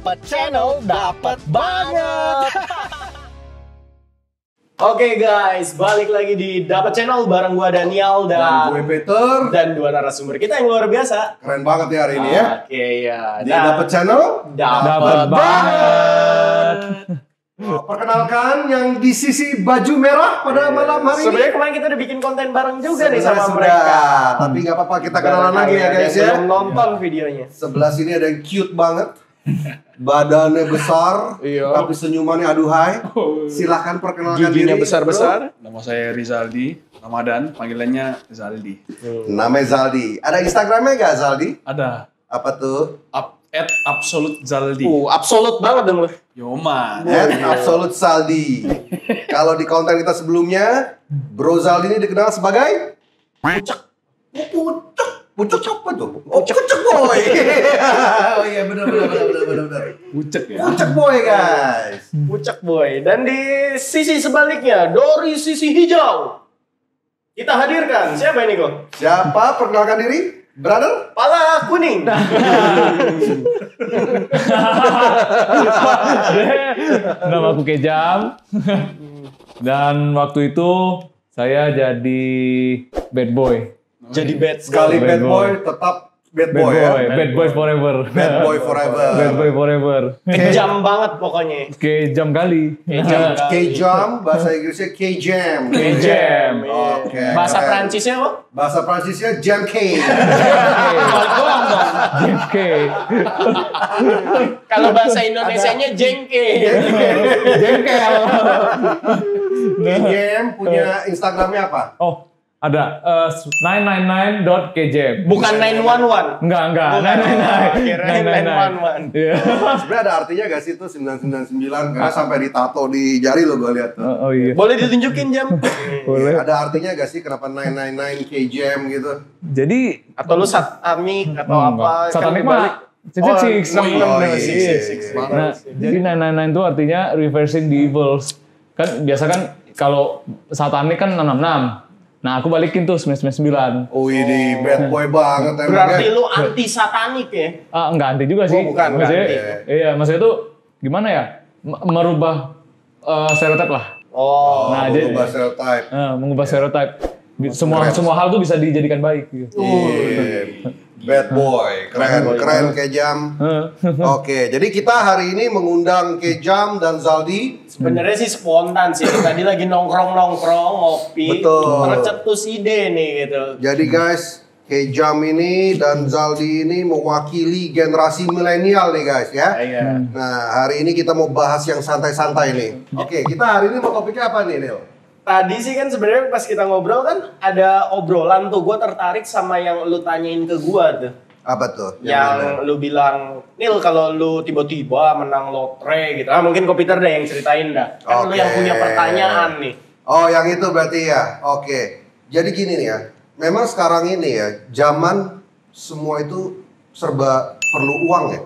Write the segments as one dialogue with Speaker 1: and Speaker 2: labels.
Speaker 1: Dapat channel, dapat banget.
Speaker 2: Oke guys, balik lagi di Dapat Channel bareng gua Daniel
Speaker 3: Dan gue Peter.
Speaker 2: dan dua narasumber kita yang luar biasa.
Speaker 3: Keren banget ya hari ini ya.
Speaker 2: Oke ya.
Speaker 3: Di Dapat Channel.
Speaker 2: Dapat banget.
Speaker 3: Perkenalkan yang di sisi baju merah pada malam hari ini.
Speaker 2: Sebenarnya kemarin kita udah bikin konten bareng juga nih sama
Speaker 3: Sudah.
Speaker 2: mereka.
Speaker 3: Tapi nggak apa-apa, kita kenalan lagi ya guys ya.
Speaker 2: Belum nonton videonya.
Speaker 3: Sebelah sini ada yang cute banget. Badannya besar,
Speaker 2: Iya.
Speaker 3: tapi senyumannya aduhai. Silahkan perkenalkan
Speaker 2: Giginya
Speaker 3: diri.
Speaker 2: besar-besar.
Speaker 4: Nama saya Rizaldi, Ramadan, panggilannya Zaldi.
Speaker 3: Namanya Zaldi. Ada Instagramnya nggak Zaldi?
Speaker 4: Ada
Speaker 3: Apa tuh?
Speaker 4: Absolute Zaldi.
Speaker 2: Absolut banget dong lu.
Speaker 4: Yoman.
Speaker 3: Absolute Zaldi. Kalau di konten kita sebelumnya, Bro Zaldi ini dikenal sebagai Pucek. Pucek apa tuh? Oh, Pucek boy. Oh iya benar.
Speaker 4: Bucek ya.
Speaker 3: Pucek boy guys.
Speaker 2: Pucek boy. Dan di sisi sebaliknya, dari sisi hijau, kita hadirkan siapa ini kok?
Speaker 3: Siapa? Perkenalkan diri, brother.
Speaker 2: Pala kuning.
Speaker 5: Nama aku Kejam. Dan waktu itu saya jadi bad boy.
Speaker 2: Jadi bad
Speaker 3: Sekali bad
Speaker 5: Bad boy.
Speaker 3: boy, tetap bad boy ya.
Speaker 5: Bad boy forever.
Speaker 3: Bad boy forever.
Speaker 5: Bad boy forever.
Speaker 2: Kejam banget pokoknya.
Speaker 5: Kejam kali.
Speaker 3: K-Jam, bahasa Inggrisnya K-Jam.
Speaker 5: Kejam.
Speaker 3: Oke.
Speaker 2: Bahasa
Speaker 3: keren.
Speaker 2: Prancisnya apa?
Speaker 3: Bahasa Prancisnya Jam K.
Speaker 2: Balik doang dong.
Speaker 5: JFK.
Speaker 2: Kalau bahasa Indonesianya jengke.
Speaker 5: Jengkel.
Speaker 3: K-Jam punya Instagramnya apa?
Speaker 5: Oh, ada 999.kjam.
Speaker 2: Bukan 911.
Speaker 5: Enggak.
Speaker 2: Bukan.
Speaker 5: 999.
Speaker 2: Kirain 911.
Speaker 5: Iya.
Speaker 3: Sebenarnya ada artinya gak sih itu 999 karena sampai ditato di jari lo gue lihat tuh.
Speaker 5: Oh iya.
Speaker 2: Boleh ditunjukin jam?
Speaker 5: Boleh.
Speaker 3: Ada artinya gak sih kenapa 999 K-Jam gitu?
Speaker 5: Jadi
Speaker 2: Atau lu satamik atau apa?
Speaker 5: Satanik
Speaker 2: Kan dibalik.
Speaker 5: mah 666.
Speaker 3: Oh, iya.
Speaker 5: Nah, jadi 999 itu artinya reversing the evils. Kan biasa kan kalau satanik kan 666. Nah, aku balikin tuh 999.
Speaker 3: Oh ini bad boy banget emang
Speaker 2: Berarti
Speaker 3: ya.
Speaker 2: lu anti satanik ya?
Speaker 5: Enggak anti juga sih.
Speaker 2: Oh, bukan, enggak
Speaker 5: Maksudnya,
Speaker 2: anti.
Speaker 5: iya, maksudnya itu gimana ya? Merubah stereotip lah.
Speaker 2: Oh.
Speaker 5: Nah, jadi
Speaker 3: Berubah stereotype.
Speaker 5: mengubah stereotip. Semua hal tuh bisa dijadikan baik gitu.
Speaker 3: Iya. Bad boy, keren Kejam. Oke, jadi kita hari ini mengundang Kejam dan Zaldi.
Speaker 2: Sebenarnya sih spontan sih. Tadi lagi nongkrong ngopi.
Speaker 3: Betul.
Speaker 2: Tercetus ide nih gitu.
Speaker 3: Jadi guys, Kejam ini dan Zaldi ini mewakili generasi milenial nih guys ya.
Speaker 2: Iya.
Speaker 3: Nah, hari ini kita mau bahas yang santai-santai nih. Oke, kita hari ini mau topiknya apa nih, Nil?
Speaker 2: Tadi sih kan sebenarnya pas kita ngobrol kan ada obrolan tuh, gue tertarik sama yang lu tanyain ke gue tuh.
Speaker 3: Apa tuh?
Speaker 2: Yang lu bilang, Nil kalau lu tiba-tiba menang lotre gitu. Mungkin Kopiter deh yang ceritain dah. Kan lu
Speaker 3: Oke.
Speaker 2: yang punya pertanyaan nih.
Speaker 3: Oh, yang itu berarti ya. Oke. Jadi gini nih ya. Memang sekarang ini ya, zaman semua itu serba perlu uang ya.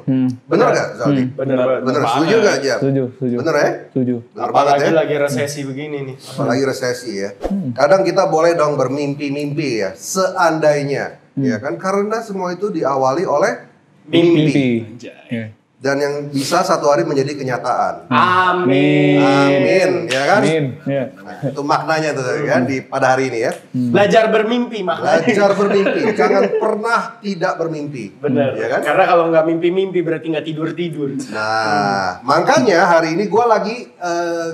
Speaker 3: Bener gak, Zaldi?
Speaker 2: Bener.
Speaker 3: Bener, setuju gak, Jam?
Speaker 5: Setuju.
Speaker 3: Bener ya?
Speaker 5: Setuju.
Speaker 3: Bener banget
Speaker 2: Apalagi
Speaker 3: ya?
Speaker 2: lagi resesi begini nih.
Speaker 3: Apalagi resesi ya. Kadang kita boleh dong bermimpi-mimpi ya. Seandainya. Ya kan? Karena semua itu diawali oleh mimpi.
Speaker 5: Iya.
Speaker 3: Dan yang bisa satu hari menjadi kenyataan.
Speaker 2: Amin.
Speaker 3: Amin. Ya kan?
Speaker 5: Amin. Iya.
Speaker 3: Nah, itu maknanya tuh kan pada hari ini ya.
Speaker 2: Belajar bermimpi makanya.
Speaker 3: Belajar bermimpi. Jangan pernah tidak bermimpi.
Speaker 2: Bener.
Speaker 3: Ya kan?
Speaker 2: Karena kalau nggak mimpi-mimpi berarti nggak tidur-tidur.
Speaker 3: Nah, makanya hari ini gue lagi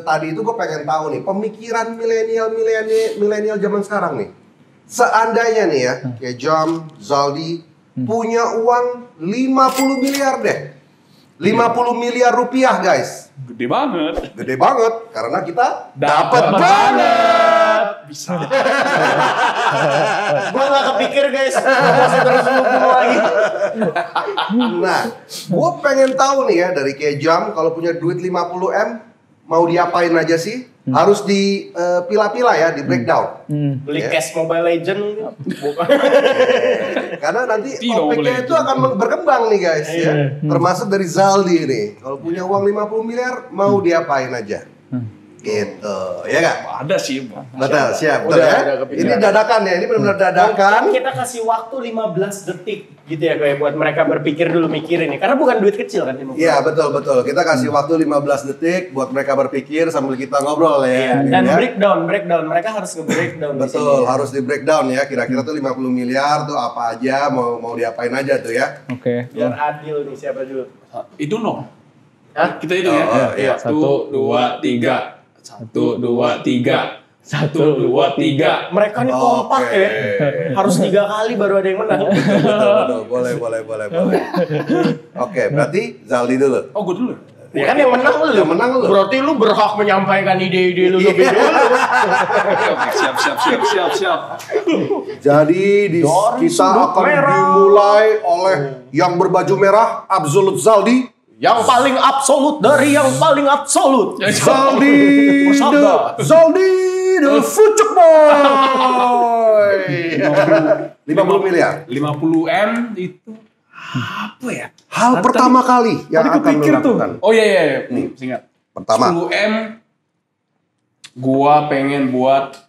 Speaker 3: tadi itu gue pengen tahu nih pemikiran milenial zaman sekarang nih. Seandainya nih ya, kayak Jam, Zaldi punya uang 50 miliar deh. 50 miliar rupiah guys.
Speaker 4: Gede banget.
Speaker 3: Gede banget karena kita
Speaker 4: Dapat
Speaker 3: banget.
Speaker 4: Bisa.
Speaker 2: Gue nggak kepikir guys. Masih terus ngomong lagi.
Speaker 3: Nah, gue pengen tahu nih ya dari Kejam kalau punya duit 50M mau diapain aja sih? Harus dipilah-pilah ya, di breakdown.
Speaker 2: Beli
Speaker 3: Ya.
Speaker 2: cash Mobile Legend mungkin? Bukan.
Speaker 3: Karena nanti
Speaker 4: Tidak
Speaker 3: topiknya
Speaker 4: boleh.
Speaker 3: itu akan berkembang nih guys ya. Termasuk dari Zaldi nih. Kalau punya uang 50 miliar mau diapain aja? Gitu, ya nggak?
Speaker 4: Ada sih.
Speaker 3: Betul, siap. Betul
Speaker 2: Udah
Speaker 3: ya?
Speaker 2: kepikiran.
Speaker 3: Ini dadakan ya, ini benar-benar dadakan.
Speaker 2: Mungkin kita kasih waktu 15 detik. gitu ya, kayak buat mereka berpikir dulu, mikirin nih, karena bukan duit kecil kan.
Speaker 3: Iya, betul. Kita kasih waktu 15 detik buat mereka berpikir sambil kita ngobrol ya.
Speaker 2: Dan
Speaker 3: ya.
Speaker 2: breakdown, mereka harus breakdown.
Speaker 3: Betul, harus di breakdown ya. Kira-kira tuh 50 miliar tuh apa aja, mau diapain aja tuh ya.
Speaker 5: Oke.
Speaker 2: Biar adil nih, siapa dulu?
Speaker 4: Itu no.
Speaker 2: Hah?
Speaker 4: Kita hitung ya.
Speaker 3: Oh, iya.
Speaker 4: 1, 2, 3. 1, 2, 3. 1, 2, 3.
Speaker 2: Mereka nih kompak ya. Harus 3 kali baru ada yang menang.
Speaker 3: Betul. Boleh. Oke, berarti Zaldi dulu.
Speaker 4: Oh, gue dulu.
Speaker 2: Ya kan yang menang lu.
Speaker 3: Yang menang lu.
Speaker 2: Berarti lu berhak menyampaikan ide-ide lu lebih dulu.
Speaker 4: Oke, siap.
Speaker 3: Jadi
Speaker 2: Dari
Speaker 3: kita
Speaker 2: sudut
Speaker 3: akan
Speaker 2: merah.
Speaker 3: dimulai oleh yang berbaju merah, Absolut Zaldi.
Speaker 2: Yang paling absolut dari yang paling absolut.
Speaker 3: Zaldi
Speaker 4: Bersabda.
Speaker 3: the Fucuk Boy. 50 miliar.
Speaker 4: 50M itu apa ya?
Speaker 3: Hal pertama kali yang
Speaker 4: Tadi
Speaker 3: akan
Speaker 4: gue pikir tuh.
Speaker 3: dilakukan.
Speaker 4: Oh iya. Nih, ingat.
Speaker 3: Pertama.
Speaker 4: 10M gua pengen buat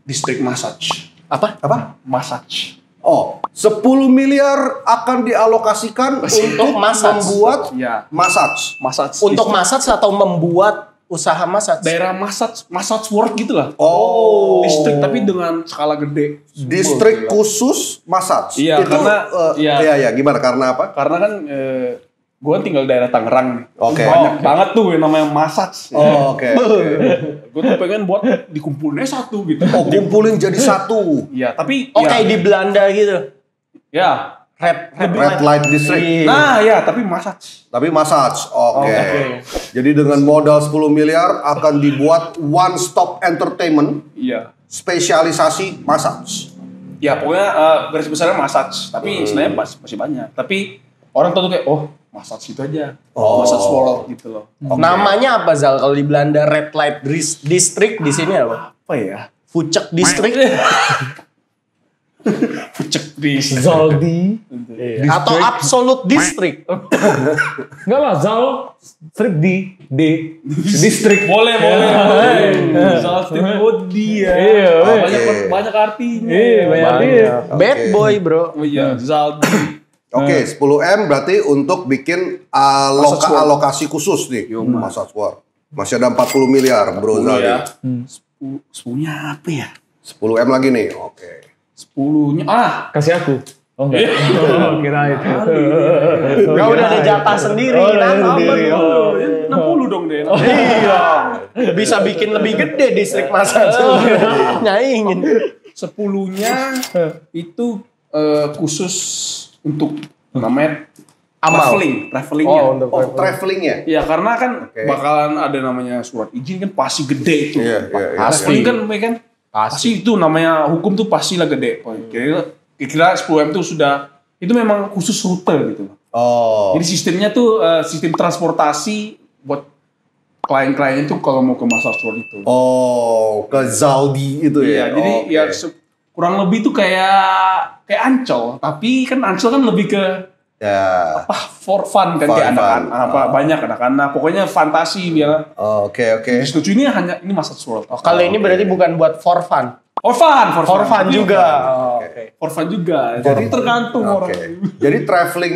Speaker 4: distrik massage.
Speaker 2: Apa?
Speaker 4: Massage.
Speaker 3: Oh, 10 miliar akan dialokasikan untuk
Speaker 2: massage.
Speaker 3: membuat
Speaker 4: Ya,
Speaker 3: massage.
Speaker 4: massage.
Speaker 2: Untuk massage atau membuat usaha massage?
Speaker 4: daerah massage world gitu lah.
Speaker 3: Oh,
Speaker 4: Distrik tapi dengan skala gede.
Speaker 3: distrik khusus massage.
Speaker 4: Iya,
Speaker 3: Itu,
Speaker 4: karena
Speaker 3: iya, gimana? Karena apa?
Speaker 4: Karena kan gue tinggal daerah Tangerang nih.
Speaker 3: Oke.
Speaker 4: Banyak banget tuh yang namanya massage.
Speaker 3: Oh, oke.
Speaker 4: Gue tuh pengen buat dikumpulnya satu gitu.
Speaker 3: Oh, kumpulin jadi satu.
Speaker 4: Iya, tapi
Speaker 2: Oke, di Belanda gitu.
Speaker 4: ya.
Speaker 3: Red Light District.
Speaker 4: Nah, ya, tapi massage.
Speaker 3: Tapi massage. Oke. Jadi dengan modal 10 miliar akan dibuat one stop entertainment
Speaker 4: Iya.
Speaker 3: spesialisasi massage.
Speaker 4: Ya, pokoknya garis besarnya massage. Tapi sebenarnya masih banyak. Tapi orang tahu tuh kayak, oh, massage itu aja.
Speaker 3: Oh.
Speaker 4: Massage world gitu loh.
Speaker 2: Namanya apa Zal? Kalau di Belanda Red Light District, di sini apa?
Speaker 4: Apa ya?
Speaker 2: Fucek District
Speaker 4: Pucek di
Speaker 5: Zaldi.
Speaker 2: atau Absolute District?
Speaker 5: Enggak lah, Zal strip D. Distrik.
Speaker 4: Boleh. Salah satu dia.
Speaker 5: Iya,
Speaker 4: Banyak artinya.
Speaker 5: Iya, banyak artinya.
Speaker 2: Bad boy bro.
Speaker 4: Oh iya, Zaldi.
Speaker 3: Oke, 10M berarti untuk bikin alokasi khusus nih. Massage World. Masih ada 40 miliar bro Zaldi.
Speaker 4: Ya. 10-nya apa ya?
Speaker 3: 10M lagi nih. Oke.
Speaker 4: 10-nya
Speaker 5: Kasih aku. Oh enggak. Oh, kirain.
Speaker 2: Kau udah ada jatah sendiri. Nah,
Speaker 5: sendiri.
Speaker 2: oh.
Speaker 4: 60 dong deh.
Speaker 2: Iya. Bisa bikin lebih gede distrik massage. Nyaingin.
Speaker 4: 10-nya itu khusus untuk namanya
Speaker 2: Amal.
Speaker 4: travelingnya.
Speaker 3: Oh, travelingnya.
Speaker 4: Ya karena kan
Speaker 3: Oke.
Speaker 4: bakalan ada namanya surat izin kan pasti gede itu.
Speaker 3: Iya.
Speaker 4: Traveling kan, pasti itu namanya hukum tuh pastilah gede. Kira-kira 10M itu sudah itu memang khusus rute gitu.
Speaker 3: Oh.
Speaker 4: Jadi sistemnya tuh sistem transportasi buat klien-klien itu kalau mau ke massage world itu.
Speaker 3: Oh, ke Zaldi itu ya.
Speaker 4: Iya, jadi
Speaker 3: Oke.
Speaker 4: ya kurang lebih tuh kayak Ancol, tapi kan Ancol kan lebih ke
Speaker 3: ya.
Speaker 4: for fun kan,
Speaker 3: Fun,
Speaker 4: kayak
Speaker 3: fun.
Speaker 4: anak-anak banyak anak-anak, pokoknya fantasi biar.
Speaker 3: Oh, oke.
Speaker 4: Di situ ini hanya ini massage world.
Speaker 2: Kalau ini berarti bukan buat for fun.
Speaker 4: For fun
Speaker 2: Tapi
Speaker 4: juga.
Speaker 3: Oke.
Speaker 4: For fun juga. Jadi tergantung
Speaker 3: Oke.
Speaker 4: orang.
Speaker 3: Jadi traveling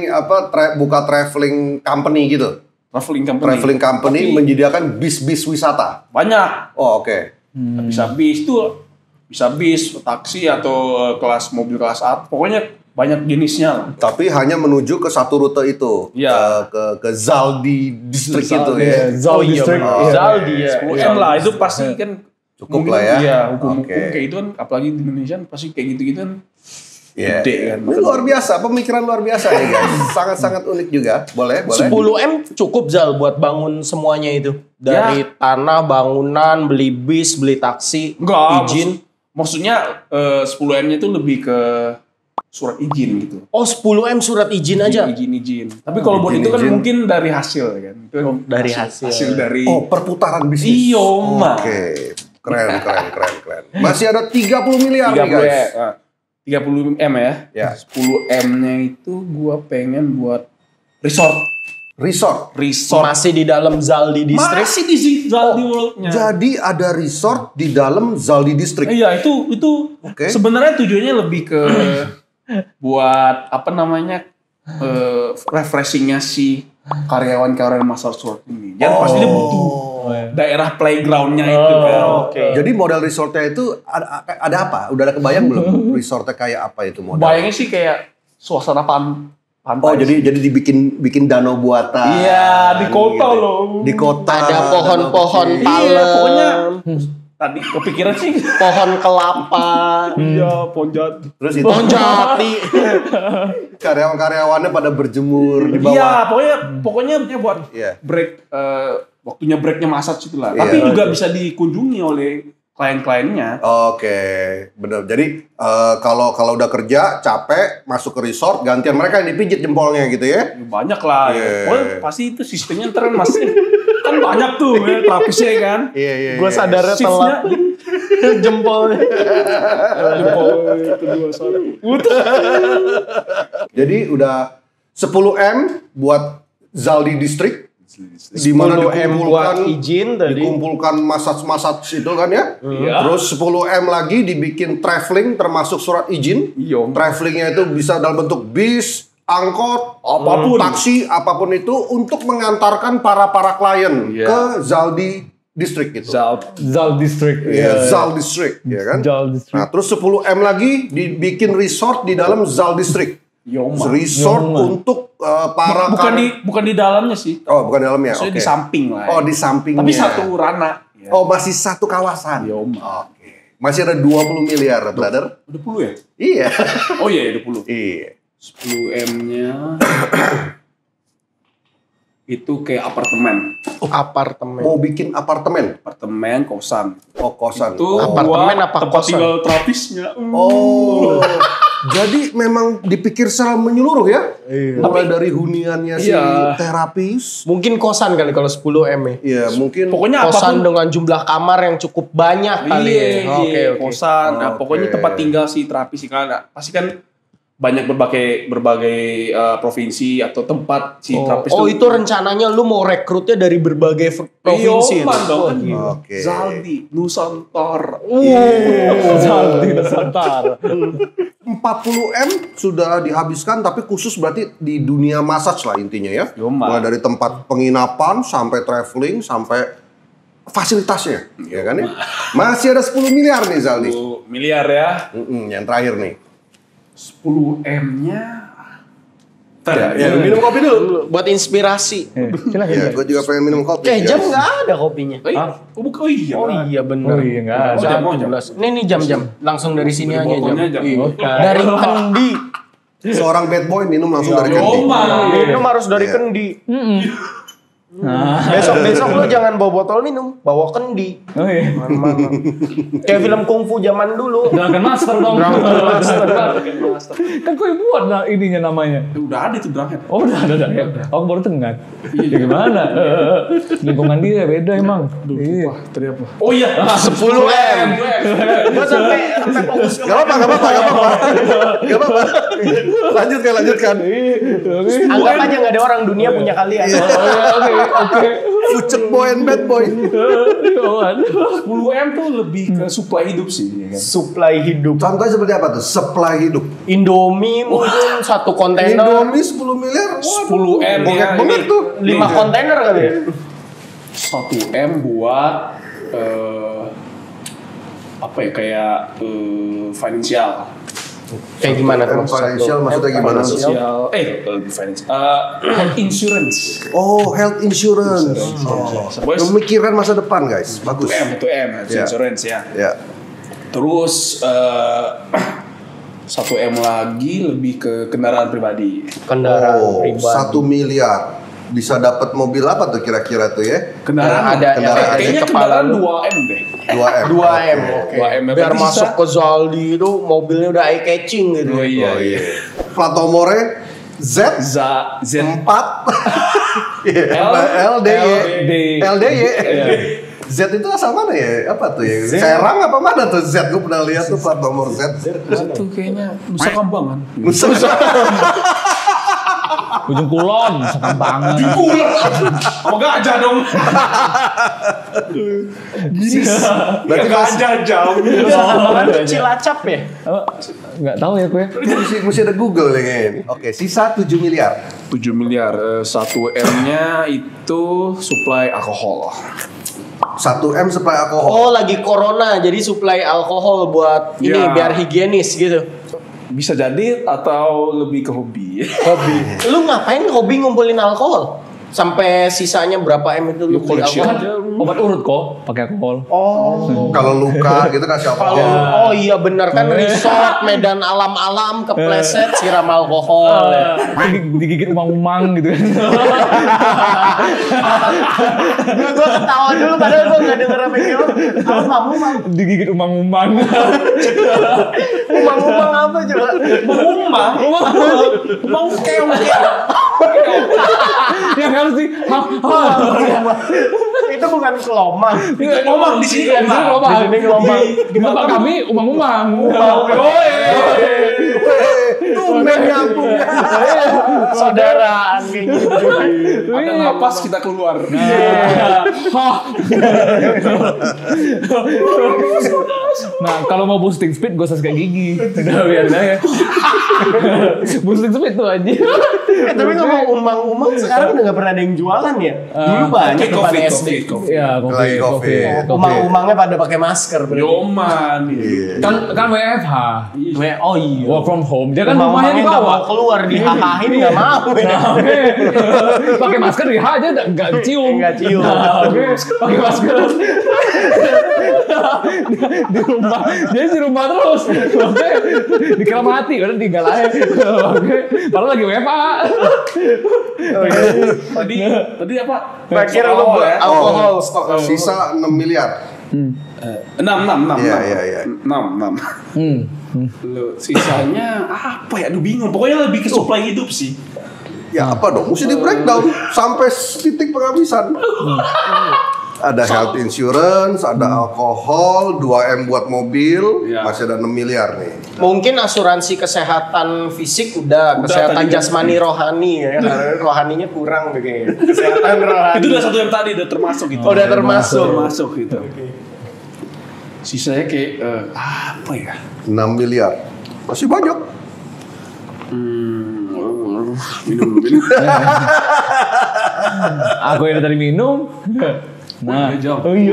Speaker 3: buka traveling company gitu.
Speaker 4: Traveling company.
Speaker 3: Traveling company
Speaker 4: Tapi
Speaker 3: menyediakan bis-bis wisata.
Speaker 4: banyak.
Speaker 3: Oh, oke.
Speaker 4: Bisa bis, taksi atau kelas mobil kelas A. Pokoknya banyak jenisnya lah.
Speaker 3: Tapi hanya menuju ke satu rute itu.
Speaker 4: Iya.
Speaker 3: Ke Zaldi District itu ya.
Speaker 5: Zal District.
Speaker 2: benar. Zaldi ya.
Speaker 4: 10M lah itu pasti kan
Speaker 3: Cukup
Speaker 4: mungkin
Speaker 3: lah ya.
Speaker 4: Iya, hukum
Speaker 3: Oke.
Speaker 4: kayak itu kan apalagi di Indonesia kan pasti kayak gitu-gitu kan
Speaker 3: Iya.
Speaker 4: gede kan.
Speaker 3: Ini luar biasa, pemikiran luar biasa ya guys. Sangat-sangat unik juga. Boleh.
Speaker 2: 10M cukup Zal buat bangun semuanya itu. Dari tanah, bangunan, beli bis, beli taksi,
Speaker 4: Enggak,
Speaker 2: izin.
Speaker 4: Maksudnya 10M-nya itu lebih ke surat izin gitu.
Speaker 2: Oh 10M surat izin aja.
Speaker 4: Izin. Tapi kalau buat itu kan
Speaker 3: Izin.
Speaker 4: mungkin dari hasil kan. Itu kan
Speaker 2: dari hasil.
Speaker 4: Hasil dari
Speaker 3: Oh, perputaran bisnis.
Speaker 4: Iyo, mah.
Speaker 3: Oke. Keren. Masih ada 30 miliar nih
Speaker 4: 30
Speaker 3: guys.
Speaker 4: ya. Nah, 30M ya.
Speaker 3: Ya.
Speaker 4: 10M-nya itu gua pengen buat resort.
Speaker 2: Masih di dalam Zaldi District.
Speaker 4: Masih di Zaldi World-nya.
Speaker 3: Jadi ada resort di dalam Zaldi District.
Speaker 4: Iya, itu
Speaker 3: Oke.
Speaker 4: sebenarnya tujuannya lebih ke buat apa namanya refreshingnya si karyawan-karyawan Master Sword ini. Jadi pasti dia butuh daerah playgroundnya itu kan.
Speaker 3: Jadi model resortnya itu ada apa? Udah ada kebayang belum? Resortnya kayak apa itu model?
Speaker 4: Bayangnya sih kayak suasana pantai.
Speaker 3: Oh, jadi bikin danau buatan.
Speaker 4: Iya, di kota loh.
Speaker 3: Di kota.
Speaker 1: Ada pohon-pohon
Speaker 4: Iya,
Speaker 1: palem.
Speaker 4: pokoknya tadi kepikiran sih.
Speaker 1: Pohon kelapa.
Speaker 4: Iya, pohon jati.
Speaker 3: Terus itu
Speaker 1: Pohon jati.
Speaker 3: karyawan-karyawannya pada berjemur di bawah.
Speaker 4: Iya, pokoknya dia buat
Speaker 3: Iya.
Speaker 4: break waktunya breaknya massage itulah.
Speaker 3: Iya.
Speaker 4: Tapi juga bisa dikunjungi oleh klien-kliennya.
Speaker 3: Oke, bener. Jadi kalau udah kerja capek masuk ke resort, gantian mereka yang dipijit jempolnya gitu ya?
Speaker 4: Banyak lah.
Speaker 3: Iya.
Speaker 4: Pokoknya pasti itu sistemnya ntar kan masih kan banyak tuh ya, terapisnya kan.
Speaker 3: Iya.
Speaker 1: Gue sadarnya telat. Jempolnya.
Speaker 4: Jempol kedua sore.
Speaker 3: Jadi udah 10M buat Zaldi District. Di mana
Speaker 1: 10M buat izin tadi.
Speaker 3: dikumpulkan massage itu kan ya.
Speaker 4: Iya.
Speaker 3: Terus 10M lagi dibikin traveling termasuk surat izin.
Speaker 4: Iya.
Speaker 3: Travelingnya itu bisa dalam bentuk bis, angkot,
Speaker 4: Apapun.
Speaker 3: taksi, apapun itu untuk mengantarkan para klien
Speaker 4: Iya.
Speaker 3: ke Zaldi District itu.
Speaker 4: Zal
Speaker 5: District.
Speaker 3: Iya, Zal District, ya kan?
Speaker 5: Zal District.
Speaker 3: Nah, terus 10M lagi dibikin resort di dalam Zal District.
Speaker 4: Yoma.
Speaker 3: Resort untuk para
Speaker 4: Bukan di dalamnya sih.
Speaker 3: Oh, bukan di dalamnya.
Speaker 4: Maksudnya
Speaker 3: Oke.
Speaker 4: di samping lah.
Speaker 3: Oh, di sampingnya.
Speaker 4: Tapi satu ranah. Ya.
Speaker 3: Oh, masih satu kawasan.
Speaker 4: Yoma.
Speaker 3: Oke. Masih ada 20 miliar, brother.
Speaker 4: Udah 10 ya?
Speaker 3: Iya.
Speaker 4: Oh iya, 20.
Speaker 3: Iya.
Speaker 4: 10M-nya itu kayak apartemen.
Speaker 1: Apartemen.
Speaker 3: Mau bikin apartemen.
Speaker 4: Apartemen, kosan.
Speaker 3: Oh, kosan.
Speaker 4: Itu
Speaker 1: Apartemen
Speaker 4: buat
Speaker 1: apa
Speaker 4: tempat
Speaker 1: kosan?
Speaker 4: tinggal terapisnya.
Speaker 3: Oh. Jadi memang dipikir secara menyeluruh ya? Mulai dari huniannya si
Speaker 4: Iya.
Speaker 3: terapis.
Speaker 1: Mungkin kosan kali kalau 10M ya.
Speaker 3: Iya, mungkin
Speaker 4: Pokoknya
Speaker 1: Kosan
Speaker 4: apapun.
Speaker 1: dengan jumlah kamar yang cukup banyak kali ya.
Speaker 4: Iya,
Speaker 1: Oke.
Speaker 4: kosan. Nah,
Speaker 3: Oke.
Speaker 4: pokoknya tempat tinggal si terapis sih kan. Pasti kan banyak berbagai provinsi atau tempat si terapis
Speaker 1: Oh,
Speaker 4: tuh.
Speaker 1: itu rencananya lu mau rekrutnya dari berbagai provinsi.
Speaker 4: Iya,
Speaker 1: itu?
Speaker 4: dong.
Speaker 3: Oke.
Speaker 4: Zaldi, Nusantara.
Speaker 5: Zaldi Nusantara.
Speaker 3: 40M sudah dihabiskan, tapi khusus berarti di dunia massage lah intinya ya.
Speaker 4: Yoma.
Speaker 3: Mulai dari tempat penginapan sampai traveling sampai fasilitasnya, ya kan ya. Masih ada 10 miliar nih Zaldi.
Speaker 4: 10 miliar ya.
Speaker 3: Yang terakhir nih.
Speaker 4: 10M-nya.
Speaker 3: Ya, minum kopi dulu.
Speaker 1: Buat inspirasi.
Speaker 5: Silakan.
Speaker 3: Ya, gue juga pengen minum kopi.
Speaker 1: Jam
Speaker 3: guys.
Speaker 1: nggak ada kopinya.
Speaker 4: Oh iya.
Speaker 1: Oh iya benar.
Speaker 5: Oh iya, nggak ada.
Speaker 4: Jam.
Speaker 1: Ini jam. Langsung dari sini aja jam.
Speaker 4: Botolnya jam.
Speaker 1: Iya. Dari kendi.
Speaker 3: Seorang bad boy minum langsung dari kendi.
Speaker 4: Yoma.
Speaker 1: Minum harus dari
Speaker 3: Iya.
Speaker 1: kendi. Besok lu jangan bawa botol minum, bawa kendi.
Speaker 5: Oh iya.
Speaker 1: Kayak film kungfu zaman dulu.
Speaker 5: Drunken Master dong.
Speaker 1: Drunken Master.
Speaker 5: Kan kau yang buat ininya namanya.
Speaker 4: Udah ada itu drangnya.
Speaker 5: Oh udah ada. Aku baru dengar. Ya gimana? Lingkungan dia beda emang. Iya.
Speaker 4: Tadi apa? Oh iya.
Speaker 1: 10M. Gua sampai fokus.
Speaker 3: Gak apa-apa. Lanjutkan.
Speaker 1: Anggap aja nggak ada orang dunia punya kalian.
Speaker 5: Oke.
Speaker 3: Fucek boy and bad boy.
Speaker 4: 10M tuh lebih ke supply hidup sih. Ya kan?
Speaker 1: Supply hidup.
Speaker 3: Contohnya seperti apa tuh? Supply hidup.
Speaker 1: Indomie mungkin satu kontainer.
Speaker 3: Indomie 10 miliar.
Speaker 4: 10M ya.
Speaker 3: Bengek tuh.
Speaker 1: 5 kontainer kali ya.
Speaker 4: 1M buat apa ya kayak financial.
Speaker 1: Kayak gimana tuh?
Speaker 3: Financial maksudnya gimana tuh?
Speaker 4: Financial financial health insurance.
Speaker 3: Oh, health insurance.
Speaker 4: Boys,
Speaker 3: Memikirkan masa depan, guys. Bagus.
Speaker 4: 1M health
Speaker 3: Ya.
Speaker 4: insurance ya.
Speaker 3: Ya.
Speaker 4: Terus 1M lagi lebih ke kendaraan pribadi.
Speaker 1: Kendaraan pribadi.
Speaker 3: 1 miliar. Bisa dapat mobil apa tuh kira-kira tuh ya?
Speaker 4: Kendaraan
Speaker 1: Ada
Speaker 3: Kendaraan.
Speaker 4: kayaknya
Speaker 1: kepala
Speaker 4: kendaraan
Speaker 1: lu.
Speaker 4: 2M deh.
Speaker 3: 2M.
Speaker 1: 2M, oke.
Speaker 4: 2M,
Speaker 1: Biar
Speaker 4: berarti
Speaker 1: masuk
Speaker 4: bisa.
Speaker 1: ke Zaldi itu mobilnya udah eye catching gitu.
Speaker 4: Oh iya.
Speaker 3: Oh iya. Plat nomornya Z
Speaker 4: Z
Speaker 3: 4
Speaker 4: L
Speaker 3: LDY.
Speaker 4: LDY.
Speaker 3: Z itu asal mana ya? Apa tuh ya? Serang apa mana tuh Z? Gue pernah lihat tuh plat nomor Z.
Speaker 4: Itu kayaknya Nusa Kambangan.
Speaker 5: Ujung Kulon, suka banget.
Speaker 4: Sama gajah dong.
Speaker 3: Berarti
Speaker 4: Gajah jam.
Speaker 2: Cilacap ya?
Speaker 5: Nggak tahu ya gue.
Speaker 3: mesti ada Google nih kayaknya. Oke, sisa 7 miliar.
Speaker 4: 7 miliar, 1M-nya itu supply alkohol.
Speaker 3: 1M supply alkohol.
Speaker 2: Oh, lagi corona jadi supply alkohol buat ini
Speaker 4: Ya.
Speaker 2: biar higienis gitu.
Speaker 4: Bisa jadi atau lebih ke hobi.
Speaker 2: Lu ngapain hobi ngumpulin alkohol? Sampai sisanya berapa M itu lu beli
Speaker 4: koleksi
Speaker 2: alkohol?
Speaker 5: Obat urut kok, pakai alkohol.
Speaker 2: Oh.
Speaker 3: Kalau luka gitu kasih alkohol.
Speaker 2: Oh iya benar kan resort Medan alam-alam kepleset siram alkohol ya.
Speaker 5: Digigit umang-umang gitu kan.
Speaker 2: Gue ketawa dulu padahal gue gak denger apa itu. Umang-umang.
Speaker 5: Digigit umang-umang.
Speaker 2: Umang-umang apa coba?
Speaker 4: Umang keong.
Speaker 5: Yang harus di
Speaker 2: Itu bukan kelomang.
Speaker 4: Ngomong di sini
Speaker 5: Di sini
Speaker 4: ngomong.
Speaker 5: gelombang.
Speaker 2: Di sini gelombang.
Speaker 5: Di tempat kami umang-umang.
Speaker 3: Tumben nyambung.
Speaker 2: Saudaraan kayak gitu.
Speaker 4: Ada napas kita keluar.
Speaker 5: Nah, kalau mau boosting speed gue usah sikat gigi. Udah biarin aja. Boosting speed tuh aja.
Speaker 2: Tapi ngomong umang-umang sekarang udah gak pernah ada yang jualan ya. Dulu banyak depan SD.
Speaker 5: Iya,
Speaker 3: Lagi COVID.
Speaker 2: Umang-umangnya pada pakai masker. berarti.
Speaker 4: Yoman.
Speaker 5: Kan WFH.
Speaker 2: Oh iya.
Speaker 5: Work from home. Dia kan rumahnya
Speaker 2: Umang-umangnya
Speaker 5: di
Speaker 2: nggak
Speaker 5: bawah.
Speaker 2: mau keluar di hahahin nggak mau. Ya.
Speaker 5: Pakai masker di aja enggak cium.
Speaker 2: Nggak cium.
Speaker 5: Nah, oke. Pakai masker. Di rumah. Jadi di rumah terus. Oke. Dikira mati, udah tinggal aja. Oke. Padahal lagi WFH.
Speaker 4: Tadi apa?
Speaker 2: Terakhir lu buat alkohol stok.
Speaker 3: Sisa 6 miliar.
Speaker 4: 6.
Speaker 3: Iya.
Speaker 4: 6. Lu sisanya apa ya? Aduh bingung. Pokoknya lebih ke supply hidup sih.
Speaker 3: Ya apa dong? Mesti di breakdown sampai titik penghabisan. Ada health insurance, ada alkohol, 2M buat mobil,
Speaker 4: Ya.
Speaker 3: masih ada 6 miliar nih.
Speaker 2: Mungkin asuransi kesehatan fisik udah kesehatan
Speaker 4: tadi.
Speaker 2: jasmani rohani ya. Karena rohaninya kurang tuh kayaknya. Kesehatan rohani.
Speaker 4: Itu udah satu yang tadi udah termasuk gitu.
Speaker 2: Oh, udah termasuk.
Speaker 4: Termasuk gitu. Sisanya kayak apa ya?
Speaker 3: 6 miliar. Masih banyak.
Speaker 4: Minum.
Speaker 5: Aku yang tadi minum. Nah,
Speaker 4: jam.
Speaker 5: oi.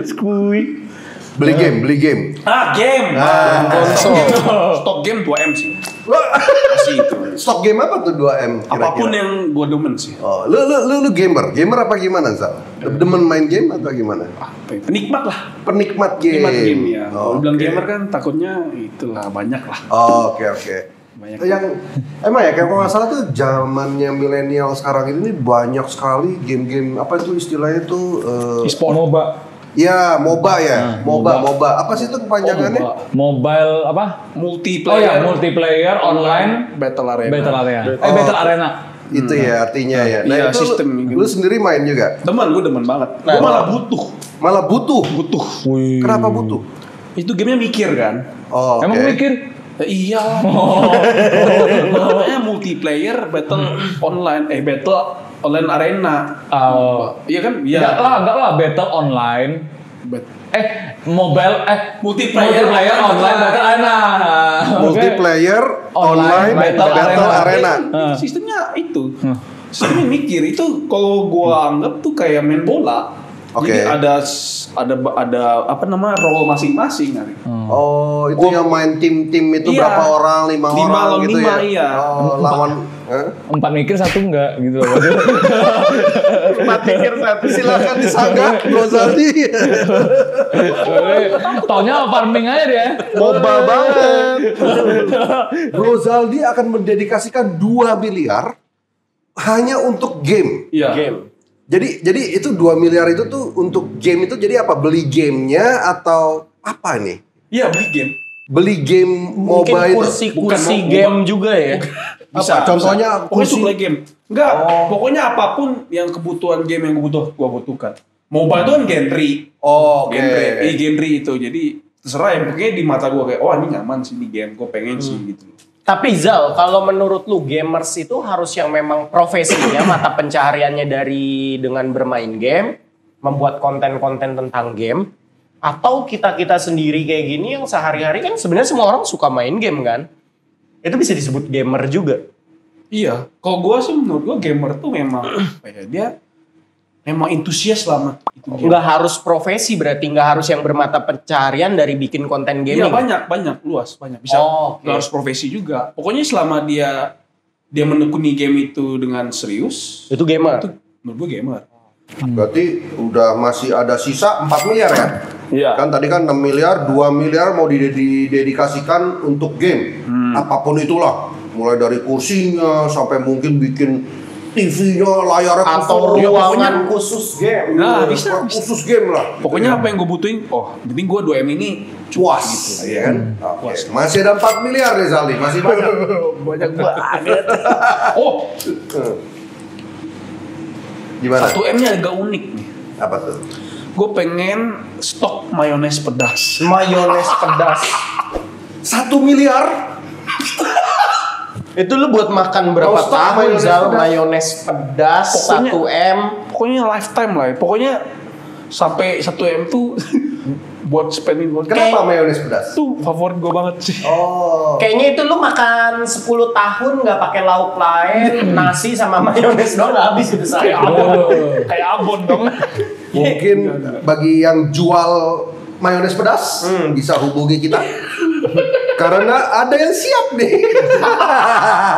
Speaker 5: Skui.
Speaker 3: Beli game.
Speaker 4: Game. Stok game 2M sih. Masih itu.
Speaker 3: Stok game apa tuh 2M kira-kira?
Speaker 4: Apapun yang gue demen sih.
Speaker 3: Oh, lu gamer apa gimana, Zal? Demen main game atau gimana?
Speaker 4: Apa ya? Penikmat lah.
Speaker 3: Penikmat game.
Speaker 4: Penikmat game ya. Kalau
Speaker 3: Oh,
Speaker 4: bilang
Speaker 3: oke.
Speaker 4: gamer kan takutnya itulah banyak lah.
Speaker 3: Oh, oke.
Speaker 4: Banyak.
Speaker 3: Yang emang ya kayak kalau nggak salah tuh zamannya milenial sekarang ini banyak sekali game-game apa itu istilahnya tuh
Speaker 5: E-sport MOBA.
Speaker 3: ya MOBA ya. MOBA. Apa sih itu kepanjangannya?
Speaker 5: Mobile apa?
Speaker 4: Multiplayer.
Speaker 5: Oh ya, multiplayer online
Speaker 4: Battle Arena.
Speaker 5: Battle Arena.
Speaker 3: Oh.
Speaker 5: Battle Arena.
Speaker 3: Itu ya artinya ya. Nah,
Speaker 4: Iya,
Speaker 3: itu
Speaker 4: sistem gitu.
Speaker 3: lu sendiri main juga?
Speaker 4: Gue demen banget. Gue malah butuh.
Speaker 3: Malah butuh.
Speaker 5: Wih.
Speaker 3: Kenapa butuh?
Speaker 4: Itu gamenya mikir kan.
Speaker 3: Oh,
Speaker 5: Emang
Speaker 3: oke.
Speaker 5: mikir?
Speaker 4: Iya. Namanya multiplayer battle online. Battle online arena. Iya kan? Iya.
Speaker 5: Enggak lah, battle online. Multiplayer online battle arena.
Speaker 3: Multiplayer online battle arena.
Speaker 4: Sistemnya itu. Sistemnya mikir itu kalau gua anggap tuh kayak main bola.
Speaker 3: Oke.
Speaker 4: Jadi ada apa namanya role masing-masing nanti.
Speaker 3: Oh, itu yang main tim-tim itu
Speaker 4: Iya.
Speaker 3: berapa orang? 5
Speaker 4: 5
Speaker 3: orang
Speaker 4: lawan
Speaker 3: gitu
Speaker 4: 5,
Speaker 3: ya?
Speaker 4: iya.
Speaker 3: Oh, lawan
Speaker 5: 4 mikir 1 enggak gitu loh.
Speaker 2: Empat pikir satu.
Speaker 3: silakan disanggah Rozaldi.
Speaker 5: Taunya farming aja dia.
Speaker 3: Moba banget. Rozaldi akan mendedikasikan 2 miliar hanya untuk game.
Speaker 4: Iya.
Speaker 2: Game.
Speaker 3: Jadi itu 2 miliar itu tuh untuk game itu jadi apa? Beli gamenya atau apa nih?
Speaker 4: Iya, beli game.
Speaker 3: Beli game
Speaker 2: Mungkin
Speaker 3: MOBA itu.
Speaker 2: kursi-kursi
Speaker 4: Bukan
Speaker 2: game juga ya.
Speaker 4: Bisa.
Speaker 3: Apa? Contohnya
Speaker 4: Pokoknya
Speaker 3: kursi.
Speaker 4: supply game. Enggak, pokoknya apapun yang kebutuhan game yang gua butuhkan. MOBA itu kan genre.
Speaker 3: Oh, oke.
Speaker 4: Genre itu. Jadi terserah ya, pokoknya di mata gua kayak ini nyaman sih di game, gua pengen sih gitu.
Speaker 2: Tapi Zal, kalau menurut lu gamers itu harus yang memang profesinya mata pencahariannya dari dengan bermain game, membuat konten-konten tentang game, atau kita sendiri kayak gini yang sehari-hari kan sebenarnya semua orang suka main game kan? Itu bisa disebut gamer juga.
Speaker 4: Iya, kalau gue sih menurut gue gamer tuh memang apa ya, dia memang antusias lama itu game.
Speaker 2: Nggak harus profesi berarti, nggak harus yang bermata pencaharian dari bikin konten
Speaker 4: Iya
Speaker 2: gaming.
Speaker 4: banyak luas banyak bisa.
Speaker 2: Oh, oke.
Speaker 4: Nggak harus profesi juga. Pokoknya selama dia menekuni game itu dengan serius,
Speaker 2: Itu gamer.
Speaker 4: itu menurut gue gamer.
Speaker 3: Berarti udah masih ada sisa 4 miliar ya?
Speaker 5: Iya.
Speaker 3: Kan tadi kan 6 miliar, 2 miliar mau didedikasikan untuk game. Apapun itulah. Mulai dari kursinya sampai mungkin bikin TV-nya, layarnya
Speaker 2: Atau
Speaker 3: kusur.
Speaker 2: ruangan khusus game.
Speaker 4: Nah, bisa.
Speaker 3: Khusus game lah.
Speaker 4: Pokoknya apa yang gue butuhin, penting gue 2M ini
Speaker 3: Puas,
Speaker 4: gitu.
Speaker 3: ya kan? Oke. Masih ada 4 miliar nih Zaldi, masih banyak.
Speaker 4: Banyak banget. Oh,
Speaker 3: Gimana?
Speaker 4: 1M-nya agak unik nih.
Speaker 3: Apa tuh?
Speaker 4: Gue pengen stok mayones pedas.
Speaker 2: Mayones pedas.
Speaker 3: 1 miliar?
Speaker 2: Itu lu buat makan berapa
Speaker 3: Oh, stok
Speaker 2: tahun
Speaker 3: mayones
Speaker 2: Zal?
Speaker 3: pedas.
Speaker 2: Mayones pedas
Speaker 4: Pokoknya-
Speaker 2: 1M.
Speaker 4: Pokoknya lifetime lah ya. Pokoknya sampai 1M tuh buat spending buat
Speaker 3: Kenapa mayones pedas?
Speaker 4: Itu favorit gue banget sih.
Speaker 3: Oh.
Speaker 2: Kayaknya itu lu makan 10 tahun nggak pakai lauk lain, nasi sama mayones doang nggak habis itu saya.
Speaker 4: Kayak abon dong.
Speaker 3: Mungkin bagi yang jual mayones pedas bisa hubungi kita. Karena ada yang siap nih.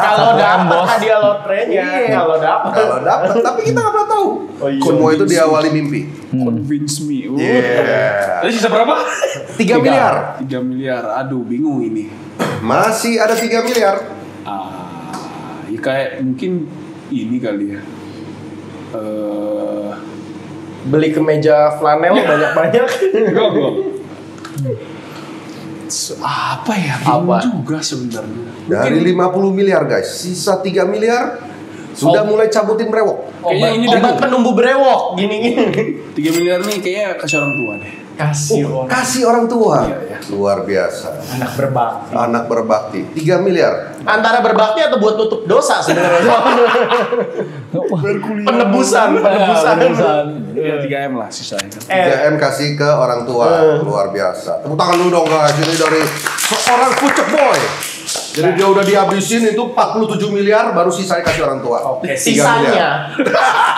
Speaker 2: Kalau dapat hadiah lotrenya, kalau dapat.
Speaker 3: Kalau dapat, tapi kita nggak pernah tahu.
Speaker 2: iya.
Speaker 3: Semua itu diawali mimpi.
Speaker 4: Convince me.
Speaker 3: Yeah.
Speaker 4: Tadi sisa berapa?
Speaker 3: 3 miliar.
Speaker 4: 3 miliar. Aduh, bingung ini.
Speaker 3: Masih ada 3 miliar.
Speaker 4: Ya kayak mungkin ini kali ya.
Speaker 2: Beli kemeja flanel banyak-banyak.
Speaker 4: Enggak. Apa ya? Bingung
Speaker 2: Apa?
Speaker 4: juga sebenarnya.
Speaker 3: Dari 50 miliar guys, sisa 3 miliar sudah mulai cabutin brewok.
Speaker 4: Kayaknya ini
Speaker 2: Obat penumbuh brewok gini-gini.
Speaker 4: 3 miliar nih kayaknya kasih orang tua deh.
Speaker 3: Kasih orang tua.
Speaker 4: Iya, iya.
Speaker 3: Luar biasa.
Speaker 2: Anak berbakti.
Speaker 3: Anak berbakti. 3 miliar.
Speaker 2: Antara berbakti atau buat nutup dosa sebenarnya. Penebusan.
Speaker 4: Ya 3M lah sisanya.
Speaker 3: 3M kasih ke orang tua. Luar biasa. Tepuk tangan dulu dong guys. Ini dari seorang pucuk boy. Jadi dia udah dihabisin itu 47 miliar baru sisanya kasih orang tua.
Speaker 2: Oke,
Speaker 3: 3 miliar.
Speaker 2: sisanya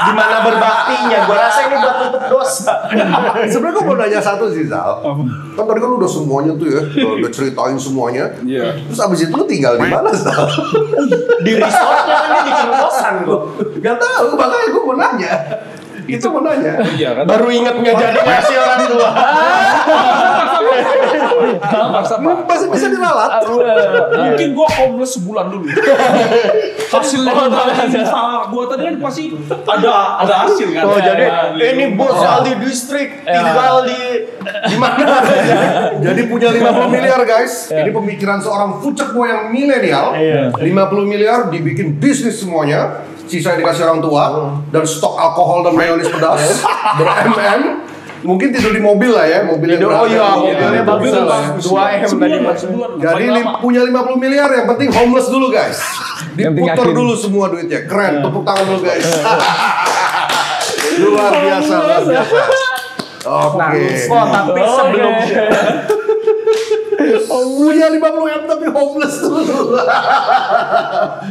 Speaker 2: gimana berbaktinya? Gua rasa ini buat nutup dosa.
Speaker 3: Sebenarnya gue mau nanya satu sih Zal. Kan tadi kan lu udah semuanya tuh ya, udah ceritain semuanya.
Speaker 4: Iya.
Speaker 3: Terus abis itu lu tinggal di mana Zal?
Speaker 2: Di resortnya kan dia bikin kosan gua.
Speaker 3: Gak tahu, makanya gue mau nanya. Itu mau nanya.
Speaker 4: Iya kan?
Speaker 2: Baru inget nggak jadi ngasih orang tua.
Speaker 3: Masih bisa diralat.
Speaker 4: Mungkin gua homeless sebulan dulu. Hasilnya dari usaha gua tadi kan pasti ada hasil kan.
Speaker 2: Oh jadi ini bos Aldi distrik tinggal di mana?
Speaker 3: Jadi punya 50 miliar guys. Ini pemikiran seorang fucek boy yang milenial. 50 miliar dibikin bisnis semuanya. Sisa dikasih orang tua dan stok alkohol dan mayonis pedas ber-MM. Mungkin tidur di mobil lah ya, mobil yang
Speaker 2: Oh iya,
Speaker 3: berada.
Speaker 2: mobilnya bagus
Speaker 4: mobil
Speaker 2: lah.
Speaker 4: bagus.
Speaker 2: 2M tadi
Speaker 4: Sebulan,
Speaker 2: maksudnya.
Speaker 4: sebulan.
Speaker 3: Jadi
Speaker 4: Paling lama.
Speaker 3: punya 50 miliar yang penting homeless dulu guys.
Speaker 5: Yang penting
Speaker 3: Diputar
Speaker 5: yakin.
Speaker 3: dulu semua duitnya. Keren, tepuk tangan dulu guys. Luar biasa, luar biasa. Oke.
Speaker 2: Oh tapi sebelum
Speaker 3: Punya 50M tapi homeless dulu.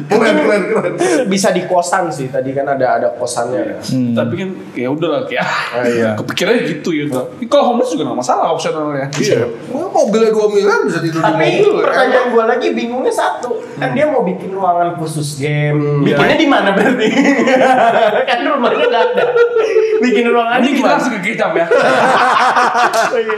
Speaker 3: Keren.
Speaker 2: bisa di kosan sih tadi kan ada kosannya.
Speaker 4: Tapi kan ya udah lah kayak
Speaker 3: iya.
Speaker 4: kepikirannya gitu ya. Tapi kalau homeless juga nggak masalah opsionalnya.
Speaker 3: Iya. Mobilnya 2 miliar bisa tidur di
Speaker 2: Tapi
Speaker 3: mobil.
Speaker 2: pertanyaan gue lagi bingungnya satu, kan dia mau bikin ruangan khusus game, bikinnya di mana berarti? Kan rumahnya nggak ada. Bikin ruangan
Speaker 4: Ini
Speaker 2: di
Speaker 4: kita
Speaker 2: mana?
Speaker 4: langsung ke kecap ya.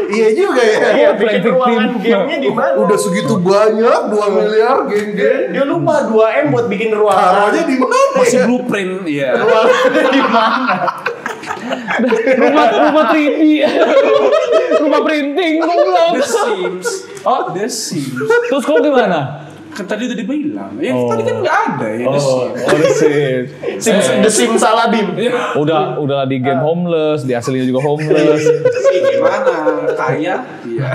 Speaker 3: Iya juga ya.
Speaker 2: Iya, bikin ruangan gamenya di mana?
Speaker 3: Udah segitu banyak 2 miliar game-game.
Speaker 2: Dia lupa 2M buat bikin ruangan.
Speaker 3: Taruhnya di mana?
Speaker 4: Masih
Speaker 3: ya?
Speaker 4: blueprint, iya.
Speaker 2: Ruangannya di mana?
Speaker 5: rumah 3D. rumah printing gua bilang.
Speaker 4: The Sims. Oh, The Sims.
Speaker 5: Terus kau gimana?
Speaker 4: Kan tadi udah dibilang. Ya tadi kan nggak ada ya.
Speaker 5: The Sims.
Speaker 2: The Sims salah Bim.
Speaker 5: Udah di game homeless, di aslinya juga homeless.
Speaker 4: Gimana? Kaya? Iya.